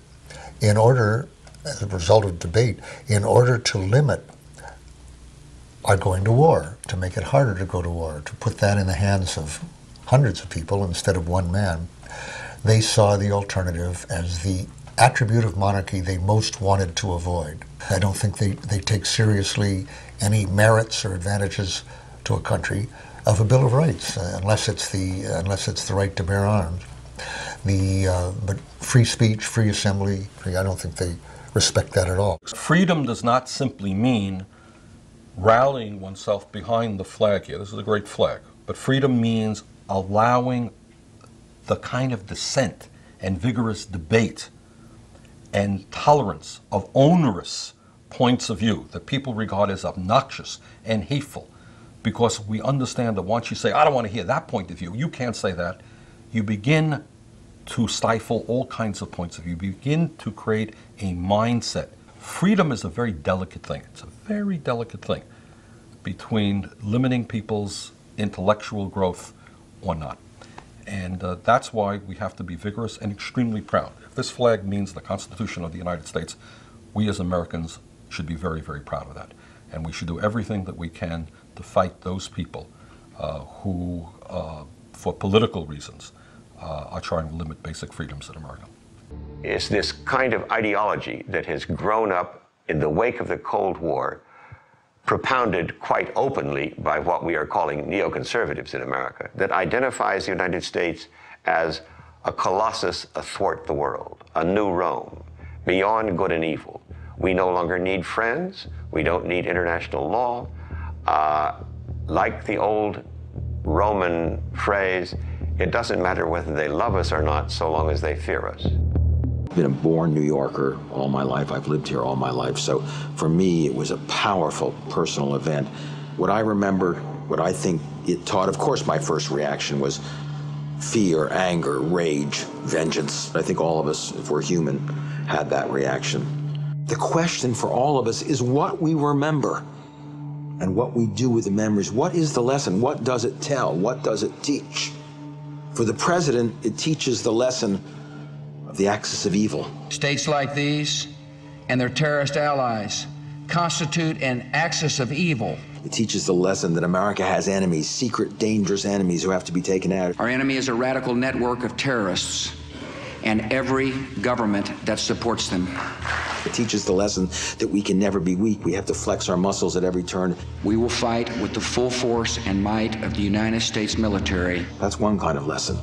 in order, as a result of debate, in order to limit our going to war, to make it harder to go to war, to put that in the hands of hundreds of people instead of one man. They saw the alternative as the attribute of monarchy they most wanted to avoid. I don't think they take seriously any merits or advantages to a country of a Bill of Rights, unless it's the right to bear arms. But free speech, free assembly, I don't think they respect that at all. Freedom does not simply mean rallying oneself behind the flag here. This is a great flag. But freedom means allowing the kind of dissent and vigorous debate and tolerance of onerous points of view that people regard as obnoxious and hateful, because we understand that once you say, I don't want to hear that point of view, you can't say that, you begin to stifle all kinds of points of view. You begin to create a mindset. Freedom is a very delicate thing. It's a very delicate thing between limiting people's intellectual growth or not. And that's why we have to be vigorous and extremely proud. If this flag means the Constitution of the United States, we as Americans should be very, very proud of that. And we should do everything that we can to fight those people who, for political reasons, are trying to limit basic freedoms in America. It's this kind of ideology that has grown up in the wake of the Cold War, propounded quite openly by what we are calling neoconservatives in America, that identifies the United States as a colossus athwart the world, a new Rome, beyond good and evil. We no longer need friends. We don't need international law. Like the old Roman phrase, it doesn't matter whether they love us or not, so long as they fear us. I've been a born New Yorker all my life. I've lived here all my life. So for me, it was a powerful personal event. What I remember, what I think it taught, of course, my first reaction was fear, anger, rage, vengeance. I think all of us, if we're human, had that reaction. The question for all of us is what we remember and what we do with the memories. What is the lesson? What does it tell? What does it teach? For the president, it teaches the lesson of the axis of evil. States like these and their terrorist allies constitute an axis of evil. It teaches the lesson that America has enemies, secret, dangerous enemies who have to be taken out. Our enemy is a radical network of terrorists and every government that supports them. It teaches the lesson that we can never be weak. We have to flex our muscles at every turn. We will fight with the full force and might of the United States military. That's one kind of lesson.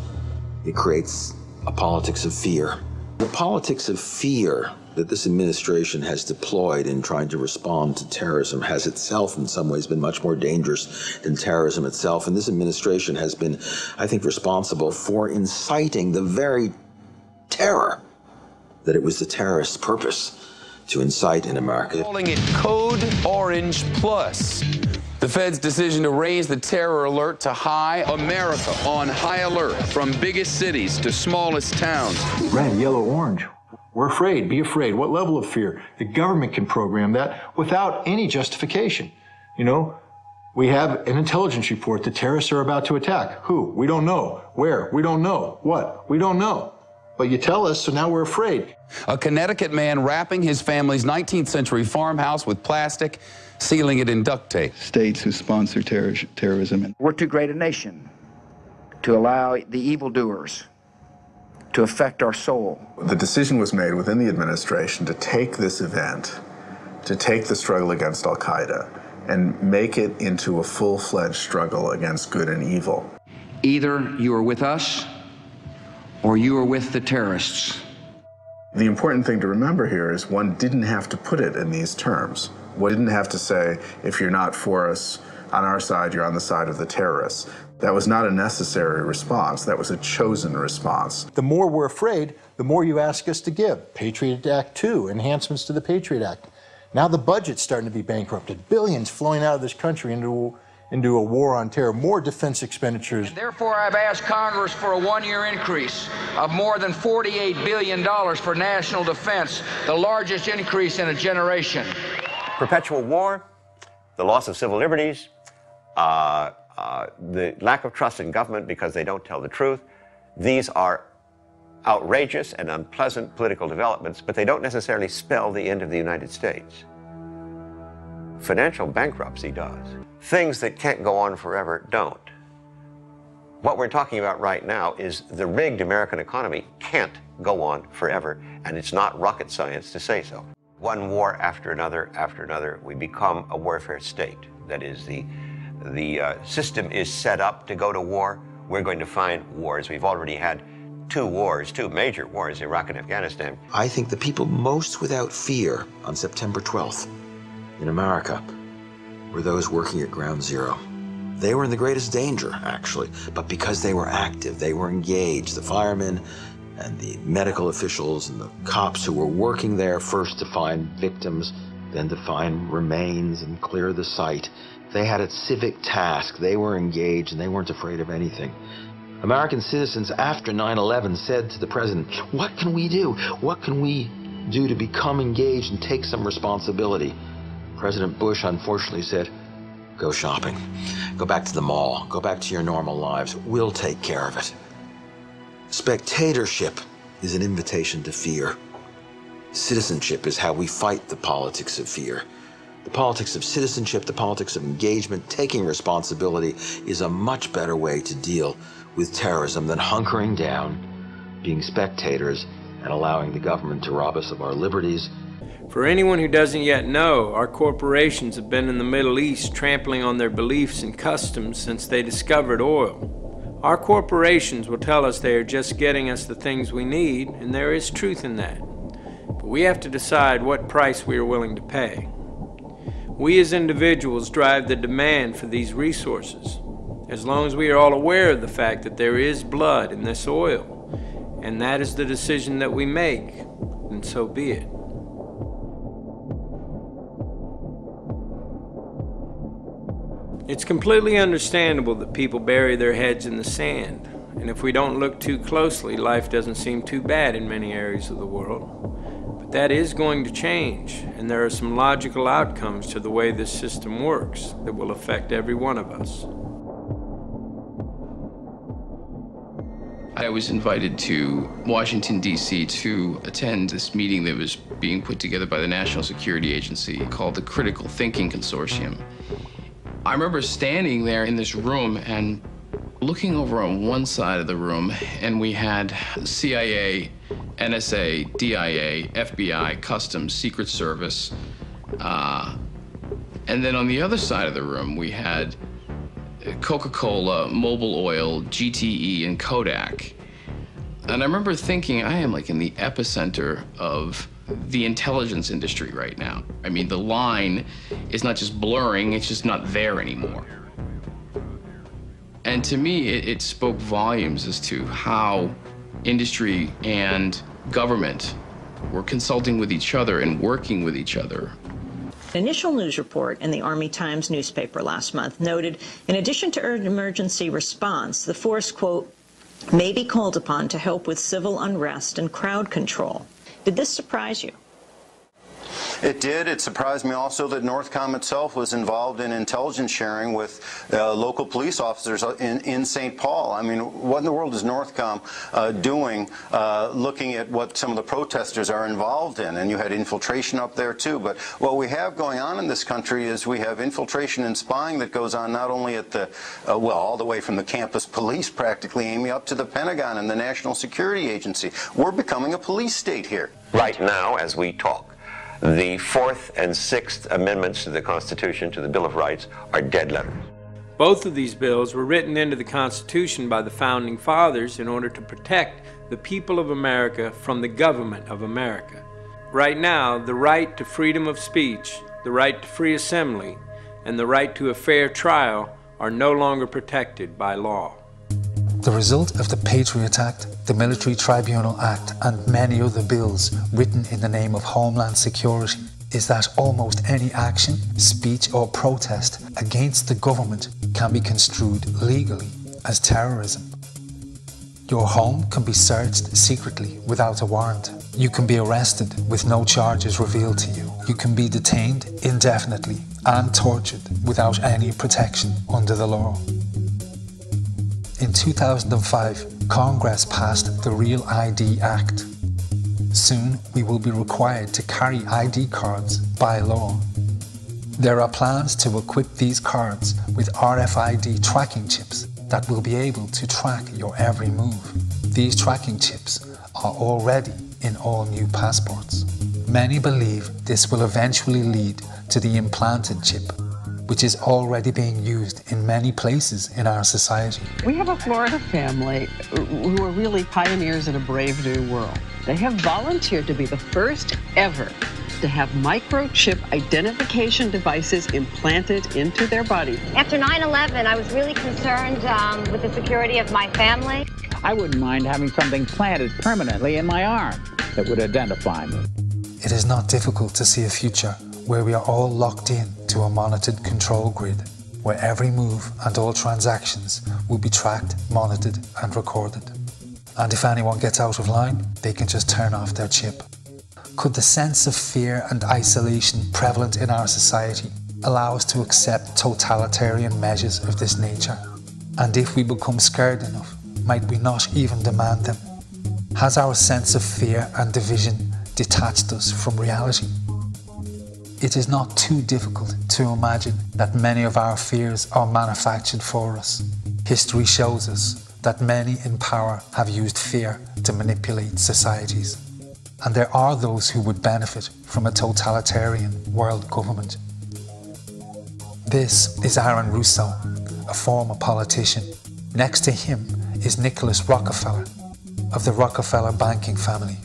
It creates a politics of fear. The politics of fear that this administration has deployed in trying to respond to terrorism has itself in some ways been much more dangerous than terrorism itself. And this administration has been, I think, responsible for inciting the very terror that it was the terrorists' purpose to incite in America. Calling it Code Orange Plus. The Fed's decision to raise the terror alert to high. America on high alert from biggest cities to smallest towns. Red, yellow, orange. We're afraid. Be afraid. What level of fear? The government can program that without any justification. You know, we have an intelligence report. The terrorists are about to attack. Who? We don't know. Where? We don't know. What? We don't know. But you tell us, so now we're afraid. A Connecticut man wrapping his family's 19th century farmhouse with plastic, sealing it in duct tape. States who sponsor terrorism. We're too great a nation to allow the evildoers to affect our soul. The decision was made within the administration to take this event, to take the struggle against Al-Qaeda, and make it into a full-fledged struggle against good and evil. Either you are with us, or you are with the terrorists. The important thing to remember here is one didn't have to put it in these terms. One didn't have to say, if you're not for us, on our side, you're on the side of the terrorists. That was not a necessary response. That was a chosen response. The more we're afraid, the more you ask us to give. Patriot Act 2, enhancements to the Patriot Act. Now the budget's starting to be bankrupted. Billions flowing out of this country into a war on terror, more defense expenditures. And therefore, I've asked Congress for a one-year increase of more than $48 billion for national defense, the largest increase in a generation. Perpetual war the loss of civil liberties, the lack of trust in government because they don't tell the truth. These are outrageous and unpleasant political developments, but they don't necessarily spell the end of the United States. Financial bankruptcy does. Things that can't go on forever don't. What we're talking about right now is the rigged American economy can't go on forever, and it's not rocket science to say so. One war after another, we become a warfare state. That is, the system is set up to go to war. We're going to find wars. We've already had two major wars, Iraq and Afghanistan. I think the people most without fear on September 12th in America were those working at Ground Zero. They were in the greatest danger, actually, but because they were active, they were engaged. The firemen and the medical officials and the cops who were working there first to find victims, then to find remains and clear the site. They had a civic task. They were engaged and they weren't afraid of anything. American citizens after 9/11 said to the president, what can we do? What can we do to become engaged and take some responsibility? President Bush unfortunately said, go shopping. Go back to the mall. Go back to your normal lives. We'll take care of it. Spectatorship is an invitation to fear. Citizenship is how we fight the politics of fear. The politics of citizenship, the politics of engagement, taking responsibility is a much better way to deal with terrorism than hunkering down, being spectators, and allowing the government to rob us of our liberties. For anyone who doesn't yet know, our corporations have been in the Middle East trampling on their beliefs and customs since they discovered oil. Our corporations will tell us they are just getting us the things we need, and there is truth in that. But we have to decide what price we are willing to pay. We as individuals drive the demand for these resources, as long as we are all aware of the fact that there is blood in this oil, and that is the decision that we make, and so be it. It's completely understandable that people bury their heads in the sand, and if we don't look too closely, life doesn't seem too bad in many areas of the world. But that is going to change, and there are some logical outcomes to the way this system works that will affect every one of us. I was invited to Washington, D.C. to attend this meeting that was being put together by the National Security Agency called the Critical Thinking Consortium. I remember standing there in this room and looking over on one side of the room, and we had CIA, NSA, DIA, FBI, Customs, Secret Service, and then on the other side of the room we had Coca-Cola, Mobil Oil, GTE, and Kodak. And I remember thinking, I am like in the epicenter of the intelligence industry right now. I mean, the line is not just blurring, it's just not there anymore. And to me, it spoke volumes as to how industry and government were consulting with each other and working with each other. An initial news report in the Army Times newspaper last month noted, in addition to emergency response, the force, quote, may be called upon to help with civil unrest and crowd control. Did this surprise you? It did. It surprised me also that Northcom itself was involved in intelligence sharing with local police officers in St. Paul. I mean, what in the world is Northcom doing looking at what some of the protesters are involved in? And you had infiltration up there too. But what we have going on in this country is we have infiltration and spying that goes on not only at the, well, all the way from the campus police practically, Amy, up to the Pentagon and the National Security Agency. We're becoming a police state here. Right now, as we talk, the 4th and 6th Amendments to the Constitution, to the Bill of Rights, are dead letters. Both of these bills were written into the Constitution by the Founding Fathers in order to protect the people of America from the government of America. Right now, the right to freedom of speech, the right to free assembly, and the right to a fair trial are no longer protected by law. The result of the Patriot Act, the Military Tribunal Act, and many other bills written in the name of Homeland Security is that almost any action, speech, or protest against the government can be construed legally as terrorism. Your home can be searched secretly without a warrant. You can be arrested with no charges revealed to you. You can be detained indefinitely and tortured without any protection under the law. In 2005, Congress passed the Real ID Act. Soon, we will be required to carry ID cards by law. There are plans to equip these cards with RFID tracking chips that will be able to track your every move. These tracking chips are already in all new passports. Many believe this will eventually lead to the implanted chip, which is already being used in many places in our society. We have a Florida family who are really pioneers in a brave new world. They have volunteered to be the first ever to have microchip identification devices implanted into their body. After 9/11, I was really concerned with the security of my family. I wouldn't mind having something planted permanently in my arm that would identify me. It is not difficult to see a future where we are all locked in to a monitored control grid, where every move and all transactions will be tracked, monitored and recorded. And if anyone gets out of line, they can just turn off their chip. Could the sense of fear and isolation prevalent in our society allow us to accept totalitarian measures of this nature? And if we become scared enough, might we not even demand them? Has our sense of fear and division detached us from reality? It is not too difficult to imagine that many of our fears are manufactured for us. History shows us that many in power have used fear to manipulate societies. And there are those who would benefit from a totalitarian world government. This is Aaron Russo, a former politician. Next to him is Nicholas Rockefeller, of the Rockefeller banking family.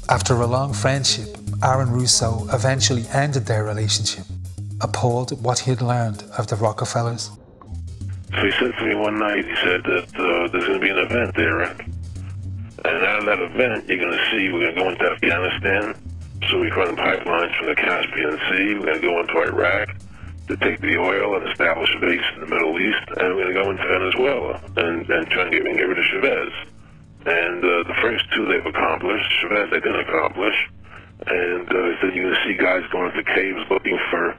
After a long friendship, Aaron Russo eventually ended their relationship, appalled at what he had learned of the Rockefellers. So he said to me one night, he said that there's going to be an event there, and out of that event, you're going to see, we're going to go into Afghanistan, so we run pipelines from the Caspian Sea, we're going to go into Iraq to take the oil and establish a base in the Middle East, and we're going to go into Venezuela and try and get rid of Chavez. And the first two they've accomplished, Chavez they didn't accomplish, and he said you're going to see guys going into caves looking for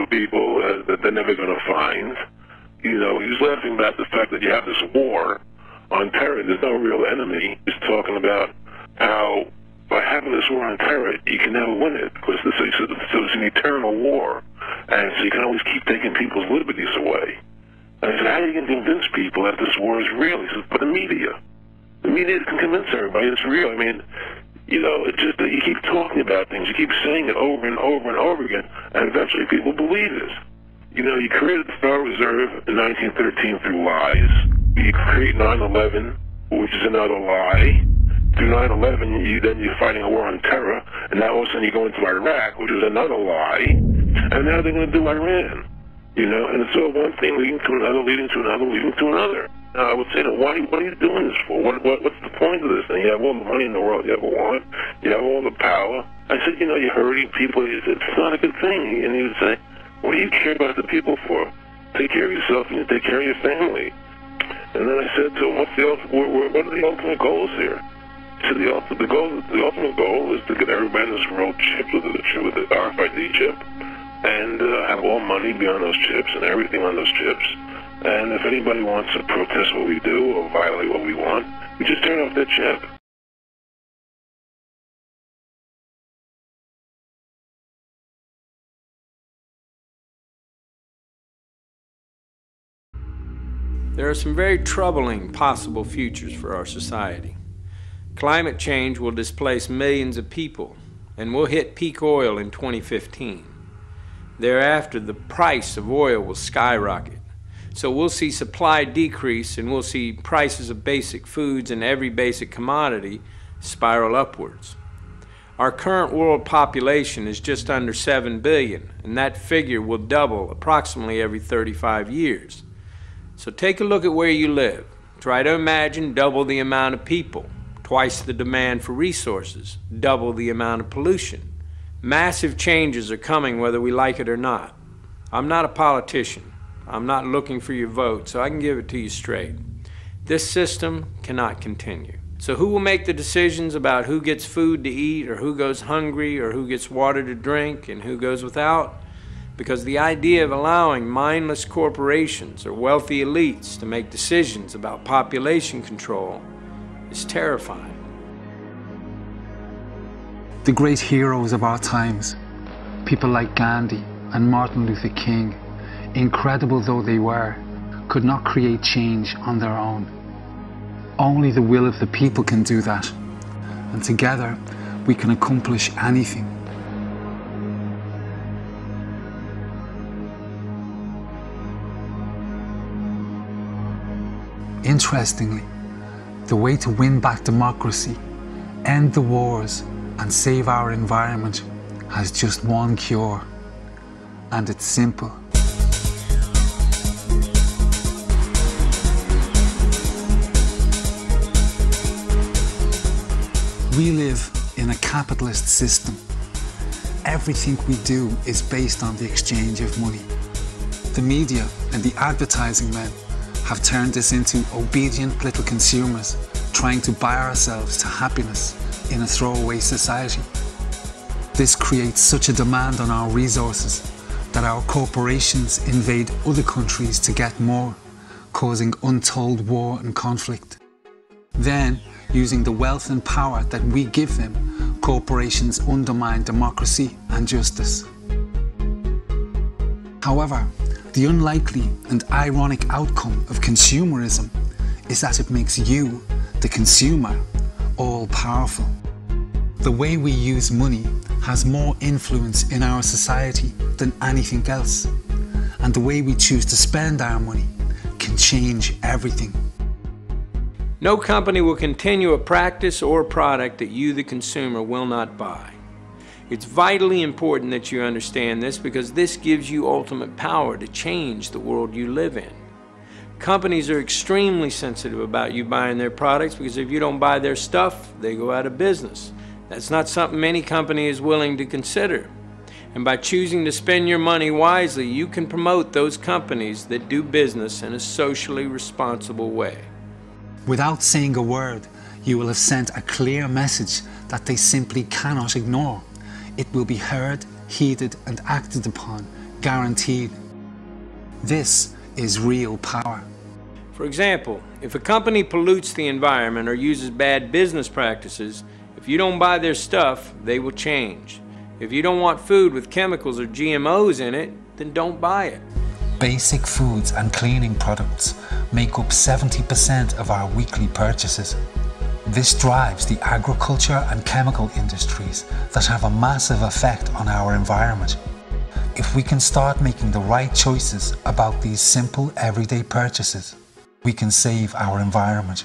people that they're never going to find. You know, he was laughing about the fact that you have this war on terror. There's no real enemy. He's talking about how by having this war on terror, you can never win it because it's an eternal war, and so you can always keep taking people's liberties away. And I said, how are you going to convince people that this war is real? He says, but the media can convince everybody it's real. I mean, you know, it's just that you keep talking about things, you keep saying it over and over and over again, and eventually people believe it. You know, you created the Federal Reserve in 1913 through lies. You create 9/11, which is another lie. Through 9/11, then you're fighting a war on terror, and now all of a sudden you go into Iraq, which is another lie, and now they're going to do Iran. You know, and it's all one thing leading to another, leading to another, leading to another. Now, I would say, what are you doing this for? What's the point of this thing? You have all the money in the world you ever want. You have all the power. I said, you know, you're hurting people. It's not a good thing. And he would say, what do you care about the people for? Take care of yourself and you take care of your family. And then I said to him, what are the ultimate goals here? He said, the ultimate goal is to get everybody in this world chipped with the RFID chip and have all money be on those chips and everything on those chips. And if anybody wants to protest what we do or violate what we want, we just turn off that chip. There are some very troubling possible futures for our society. Climate change will displace millions of people, and we'll hit peak oil in 2015. Thereafter, the price of oil will skyrocket. So we'll see supply decrease, and we'll see prices of basic foods and every basic commodity spiral upwards. Our current world population is just under 7 billion, and that figure will double approximately every 35 years. So take a look at where you live. Try to imagine double the amount of people, twice the demand for resources, double the amount of pollution. Massive changes are coming whether we like it or not. I'm not a politician. I'm not looking for your vote, so I can give it to you straight. This system cannot continue. So who will make the decisions about who gets food to eat, or who goes hungry, or who gets water to drink, and who goes without? Because the idea of allowing mindless corporations or wealthy elites to make decisions about population control is terrifying. The great heroes of our times, people like Gandhi and Martin Luther King, incredible though they were, could not create change on their own. Only the will of the people can do that, and together we can accomplish anything. Interestingly, the way to win back democracy, end the wars, and save our environment has just one cure, and it's simple. We live in a capitalist system. Everything we do is based on the exchange of money. The media and the advertising men have turned us into obedient little consumers trying to buy ourselves to happiness in a throwaway society. This creates such a demand on our resources that our corporations invade other countries to get more, causing untold war and conflict. Then, using the wealth and power that we give them, corporations undermine democracy and justice. However, the unlikely and ironic outcome of consumerism is that it makes you, the consumer, all-powerful. The way we use money has more influence in our society than anything else, and the way we choose to spend our money can change everything. No company will continue a practice or a product that you, the consumer, will not buy. It's vitally important that you understand this, because this gives you ultimate power to change the world you live in. Companies are extremely sensitive about you buying their products, because if you don't buy their stuff, they go out of business. That's not something any company is willing to consider. And by choosing to spend your money wisely, you can promote those companies that do business in a socially responsible way. Without saying a word, you will have sent a clear message that they simply cannot ignore. It will be heard, heeded, and acted upon, guaranteed. This is real power. For example, if a company pollutes the environment or uses bad business practices, if you don't buy their stuff, they will change. If you don't want food with chemicals or GMOs in it, then don't buy it. Basic foods and cleaning products make up 70% of our weekly purchases. This drives the agriculture and chemical industries that have a massive effect on our environment. If we can start making the right choices about these simple everyday purchases, we can save our environment.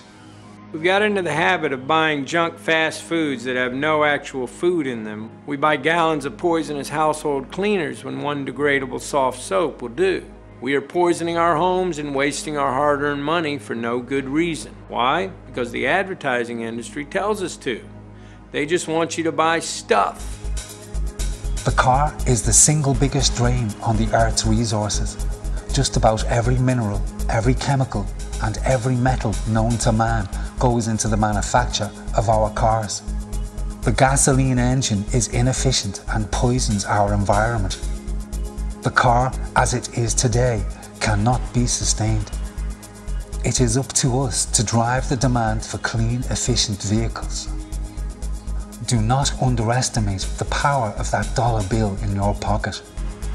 We've got into the habit of buying junk fast foods that have no actual food in them. We buy gallons of poisonous household cleaners when one degradable soft soap will do. We are poisoning our homes and wasting our hard-earned money for no good reason. Why? Because the advertising industry tells us to. They just want you to buy stuff. The car is the single biggest drain on the Earth's resources. Just about every mineral, every chemical, and every metal known to man goes into the manufacture of our cars. The gasoline engine is inefficient and poisons our environment. The car, as it is today, cannot be sustained. It is up to us to drive the demand for clean, efficient vehicles. Do not underestimate the power of that dollar bill in your pocket.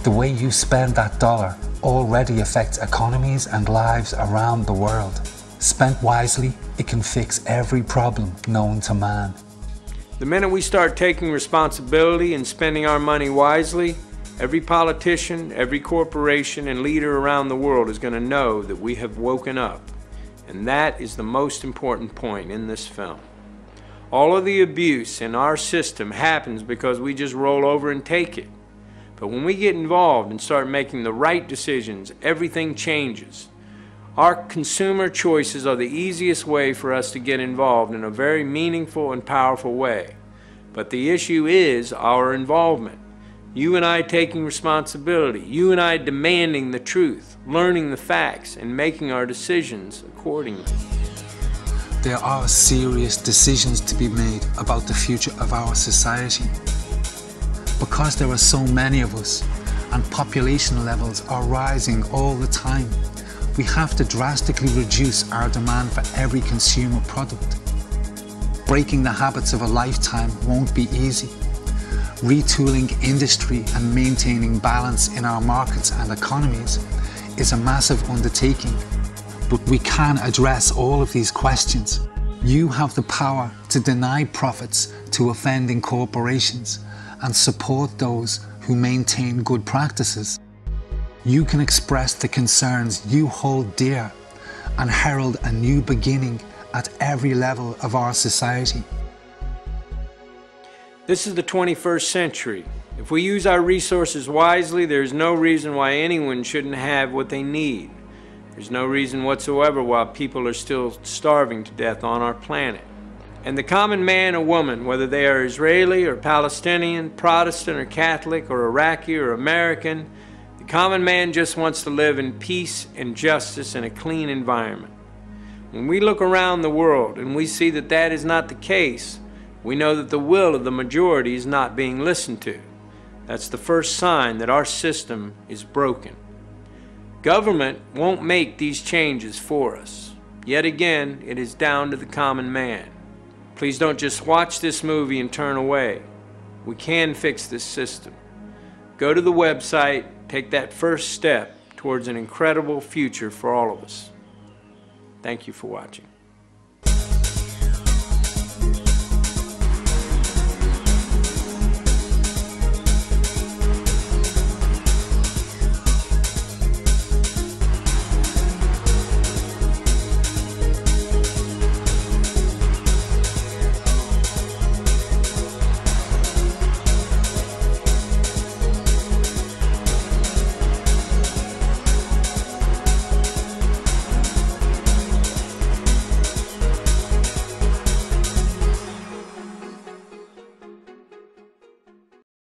The way you spend that dollar already affects economies and lives around the world. Spent wisely, it can fix every problem known to man. The minute we start taking responsibility and spending our money wisely, every politician, every corporation, and leader around the world is going to know that we have woken up. And that is the most important point in this film. All of the abuse in our system happens because we just roll over and take it. But when we get involved and start making the right decisions, everything changes. Our consumer choices are the easiest way for us to get involved in a very meaningful and powerful way. But the issue is our involvement. You and I taking responsibility, you and I demanding the truth, learning the facts, and making our decisions accordingly. there are serious decisions to be made about the future of our society. Because there are so many of us and population levels are rising all the time, we have to drastically reduce our demand for every consumer product. Breaking the habits of a lifetime won't be easy. Retooling industry and maintaining balance in our markets and economies is a massive undertaking. But we can address all of these questions. You have the power to deny profits to offending corporations and support those who maintain good practices. You can express the concerns you hold dear and herald a new beginning at every level of our society. This is the 21st century. If we use our resources wisely, there's no reason why anyone shouldn't have what they need. There's no reason whatsoever why people are still starving to death on our planet. And the common man or woman, whether they are Israeli or Palestinian, Protestant or Catholic or Iraqi or American, the common man just wants to live in peace and justice in a clean environment. When we look around the world and we see that that is not the case, we know that the will of the majority is not being listened to. That's the first sign that our system is broken. Government won't make these changes for us. Yet again, it is down to the common man. Please don't just watch this movie and turn away. We can fix this system. Go to the website, take that first step towards an incredible future for all of us. Thank you for watching.